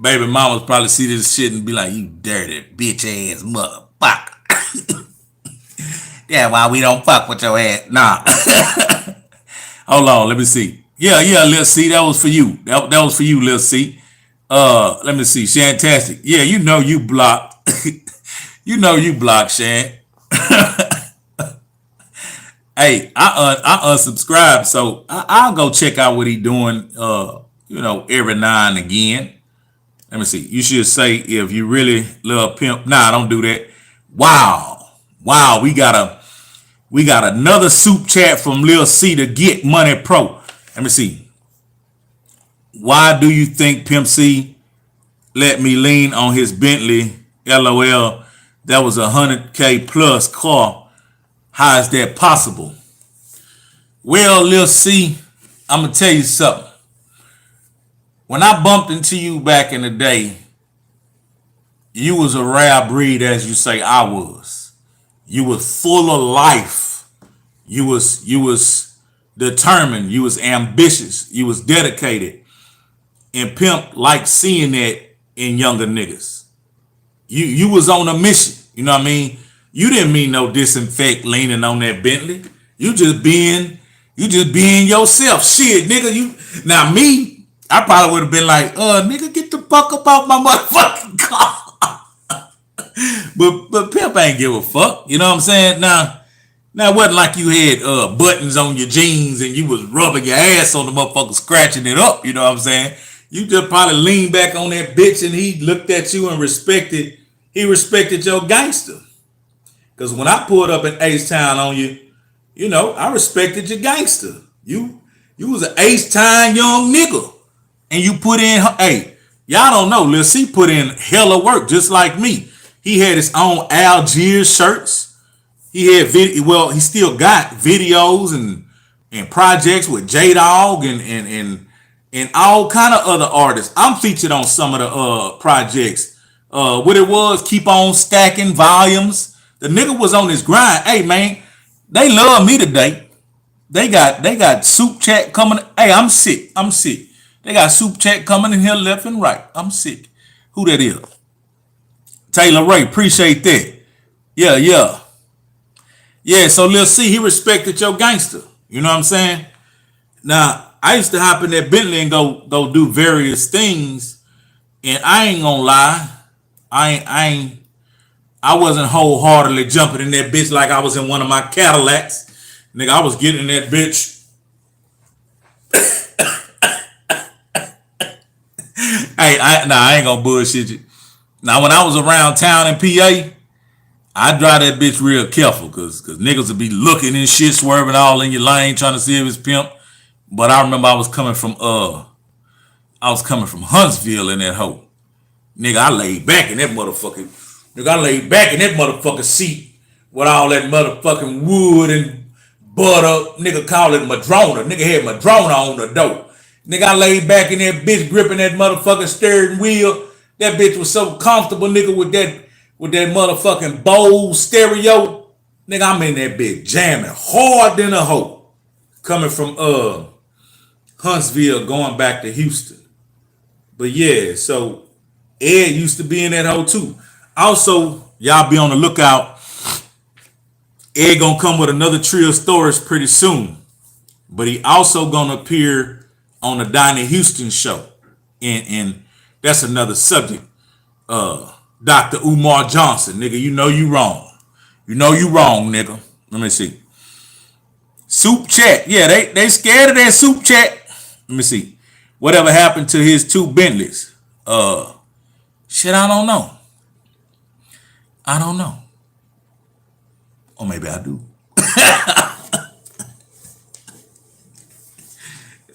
Speaker 2: Baby mamas probably see this shit and be like, you dirty bitch ass motherfucker. Yeah, why we don't fuck with your ass. Nah. Hold on, let me see. Yeah, Lil C, that was for you. That was for you, Lil C. Let me see. Shantastic. Yeah, you know you blocked. You know you blocked, Shan. Hey, I unsubscribed, so I'll go check out what he doing. Every now and again. Let me see. You should say if you really love pimp. Nah, don't do that. Wow. We got another soup chat from Lil C to Get Money Pro. Let me see. Why do you think Pimp C let me lean on his Bentley? LOL. That was $100K plus car. How is that possible? Well, Lil C, I'm gonna tell you something. When I bumped into you back in the day, you was a rare breed, as you say I was. You was full of life. You was determined. You was ambitious. You was dedicated. And Pimp liked seeing that in younger niggas. You was on a mission. You know what I mean? You didn't mean no disinfect leaning on that Bentley. You just being yourself. Shit, nigga. Now me, I probably would have been like, nigga, get the fuck up off my motherfucking car. But Pimp ain't give a fuck. You know what I'm saying? Now it wasn't like you had buttons on your jeans and you was rubbing your ass on the motherfucker, scratching it up. You know what I'm saying? You just probably leaned back on that bitch and he looked at you and respected your gangster. Because when I pulled up in H-Town on you, I respected your gangster. You was an H-Town young nigga. And you put in, hey, y'all don't know, Lil C put in hella work just like me. He had his own Algiers shirts. He had he still got videos and projects with J-Dog and all kind of other artists. I'm featured on some of the projects. What it was, keep on stacking volumes. The nigga was on his grind. Hey man, they love me today. They got soup chat coming. Hey, I'm sick. They got soup chat coming in here left and right. I'm sick. Who that is? Taylor Ray, appreciate that. Yeah. So Lil C, he respected your gangster. You know what I'm saying? Now, I used to hop in that Bentley and go do various things, and I ain't gonna lie, I wasn't wholeheartedly jumping in that bitch like I was in one of my Cadillacs. Nigga, I was getting in that bitch. I ain't gonna bullshit you. Now, when I was around town in PA, I drive that bitch real careful because niggas would be looking and shit, swerving all in your lane, trying to see if it's Pimp. But I remember I was coming from Huntsville in that hoe. Nigga, I laid back in that motherfucking seat with all that motherfucking wood and butter. Nigga call it Madrona. Nigga had Madrona on the door. Nigga, I laid back in that bitch gripping that motherfucking steering wheel. That bitch was so comfortable, nigga, with that motherfucking Bose stereo. Nigga, I'm in that bitch jamming hard than a hoe. Coming from Huntsville going back to Houston. But yeah, so Ed used to be in that hoe too. Also, y'all be on the lookout. Ed gonna come with another Trill stories pretty soon. But he also gonna appear on the Donnie Houston show. And that's another subject. Dr. Umar Johnson, nigga, you know you wrong. You know you wrong, nigga. Let me see. Soup chat. Yeah, they scared of that soup chat. Let me see. Whatever happened to his two Bentleys? Shit, I don't know. Or maybe I do.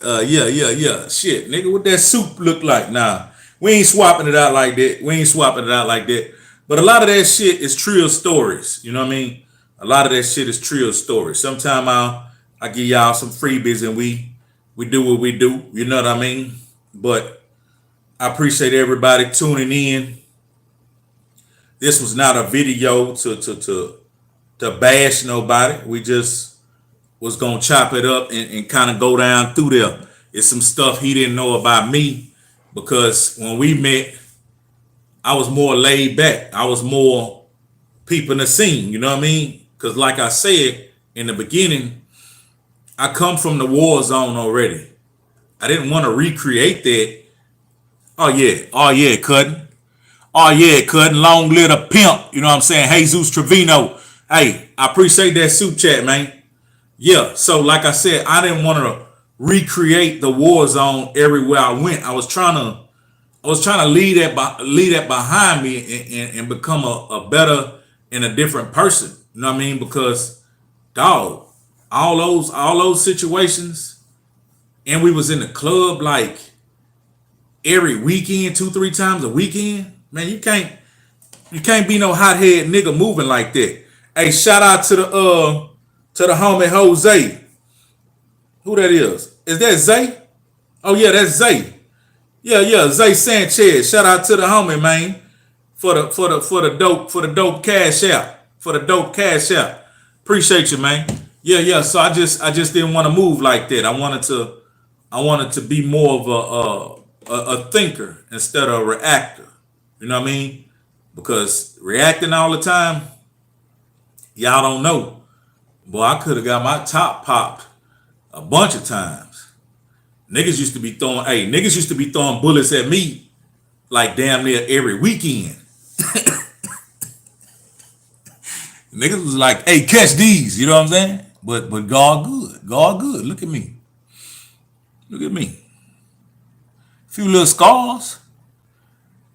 Speaker 2: Yeah. Shit, nigga, what that soup look like? Nah, we ain't swapping it out like that. But a lot of that shit is Trill stories. You know what I mean? A lot of that shit is Trill stories. Sometime I give y'all some freebies and we do what we do. You know what I mean? But I appreciate everybody tuning in. This was not a video to bash nobody. We just was gonna chop it up and kind of go down through there. It's some stuff he didn't know about me because when we met, I was more laid back. I was more peeping the scene. You know what I mean? Because like I said in the beginning, I come from the war zone already. I didn't want to recreate that. Oh yeah, cutting. Oh yeah, cutting. Long live the pimp. You know what I'm saying? Jesus Trevino. Hey, I appreciate that soup chat, man. Yeah. So like I said, I didn't want to recreate the war zone everywhere I went. I was trying to leave that behind me and become a better and a different person. You know what I mean? Because dog, all those situations, and we was in the club like every weekend, 2-3 times a weekend. Man, you can't be no hothead nigga moving like that. Hey, shout out to the homie Jose. Who that is? Is that Zay? Oh yeah, that's Zay. Yeah, Zay Sanchez. Shout out to the homie, man, for the dope cash out. For the dope cash out. Appreciate you, man. Yeah. So I just didn't want to move like that. I wanted to be more of a thinker instead of a reactor. You know what I mean? Because reacting all the time, y'all don't know. Boy, I could have got my top popped a bunch of times. Niggas used to be throwing bullets at me like damn near every weekend. Niggas was like, hey, catch these, you know what I'm saying? But God good. God good. Look at me. Look at me. Few little scars.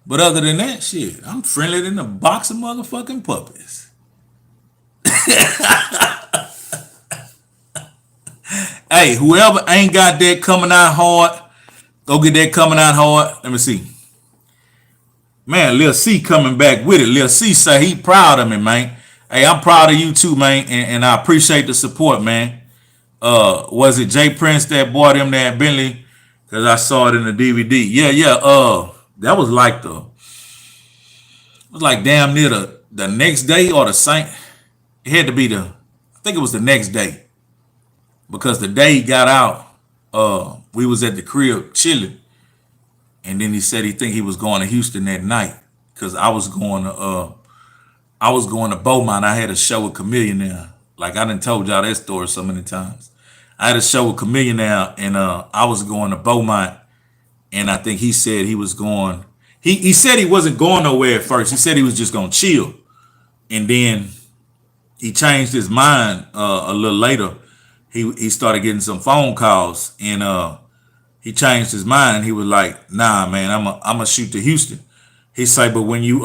Speaker 2: But other than that, shit, I'm friendlier than a box of motherfucking puppies. Hey, whoever ain't got that coming out hard, go get that coming out hard. Let me see. Man, Lil C coming back with it. Lil C say he proud of me, man. Hey, I'm proud of you too, man, and I appreciate the support, man. Was it Jay Prince that bought him that Bentley? Because I saw it in the DVD. Yeah. That was like damn near the next day or the same. It had to be I think it was the next day. Because the day he got out, we was at the crib chilling. And then he said he think he was going to Houston that night. Cause I was going to Beaumont. I had a show with Chameleon there. Like I done told y'all that story so many times. I had a show with Chameleon now, and I was going to Beaumont. And I think he said he was going. He said he wasn't going nowhere at first. He said he was just gonna chill. And then he changed his mind a little later. He started getting some phone calls, and he changed his mind. And he was like, "Nah, man, I'm gonna shoot to Houston." He said, "But when you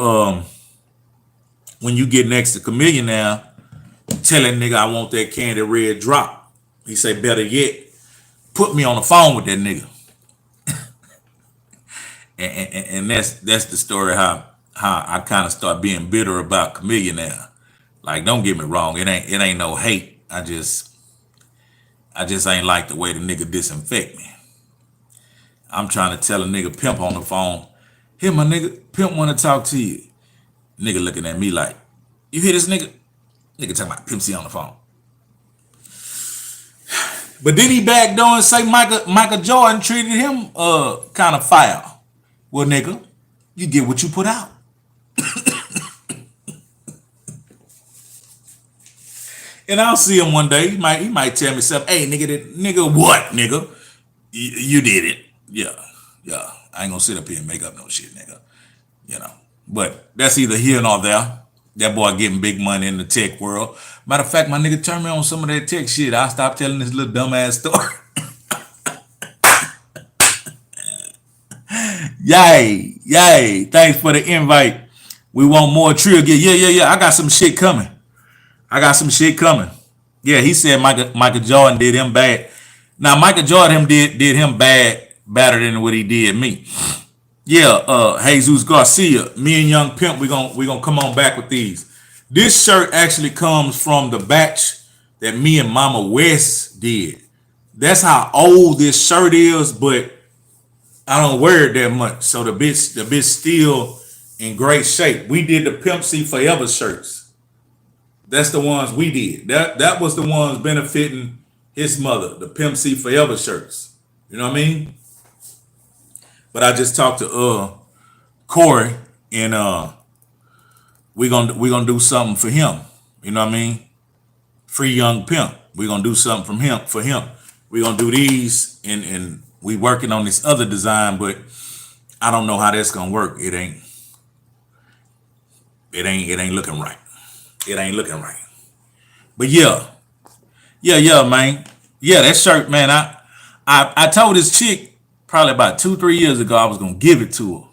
Speaker 2: get next to Chameleon now, tell that nigga I want that candy red drop." He said, "Better yet, put me on the phone with that nigga." and that's the story how I kind of start being bitter about Chameleon now. Like, don't get me wrong, it ain't no hate. I just ain't like the way the nigga disinfect me. I'm trying to tell a nigga Pimp on the phone, "Here, my nigga, Pimp want to talk to you." Nigga looking at me like, "You hear this nigga?" Nigga talking about Pimp C on the phone. But then he backdoor and say Michael Jordan treated him kind of foul. Well, nigga, you get what you put out. And I'll see him one day. He might tell me something. "Hey, nigga, what, nigga? You did it." Yeah. I ain't gonna sit up here and make up no shit, nigga. You know. But that's either here nor there. That boy getting big money in the tech world. Matter of fact, my nigga turned me on some of that tech shit. I'll stop telling this little dumbass story. Yay. Thanks for the invite. We want more Trillgear. Yeah. I got some shit coming. Yeah, he said Michael Jordan did him bad. Now, Michael Jordan did him better than what he did me. Yeah, Jesus Garcia, me and Young Pimp, we gonna come on back with these. This shirt actually comes from the batch that me and Mama West did. That's how old this shirt is, but I don't wear it that much. So the bitch still in great shape. We did the Pimp C Forever shirts. That's the ones we did. That was the ones benefiting his mother, the Pimp C Forever shirts. You know what I mean? But I just talked to Corey, and we gonna do something for him. You know what I mean? Free young pimp. We gonna do something from him for him. We gonna do these, and we working on this other design, but I don't know how that's gonna work. It ain't looking right. It ain't looking right. But yeah, man. Yeah, that shirt, man. I told this chick probably about 2-3 years ago I was gonna give it to her.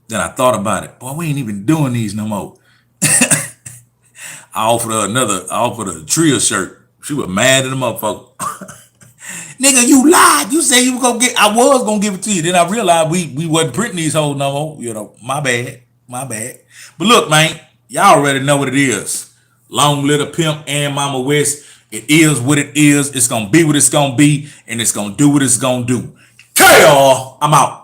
Speaker 2: Then I thought about it. Boy, we ain't even doing these no more. I offered her a Trill shirt. She was mad at the motherfucker. Nigga, you lied. You said you were I was gonna give it to you. Then I realized we wasn't printing these hoes no more. You know, my bad. But look, man, y'all already know what it is. Long Little Pimp and Mama West. It is what it is. It's gonna be what it's gonna be, and it's gonna do what it's gonna do. Okay, y'all. I'm out.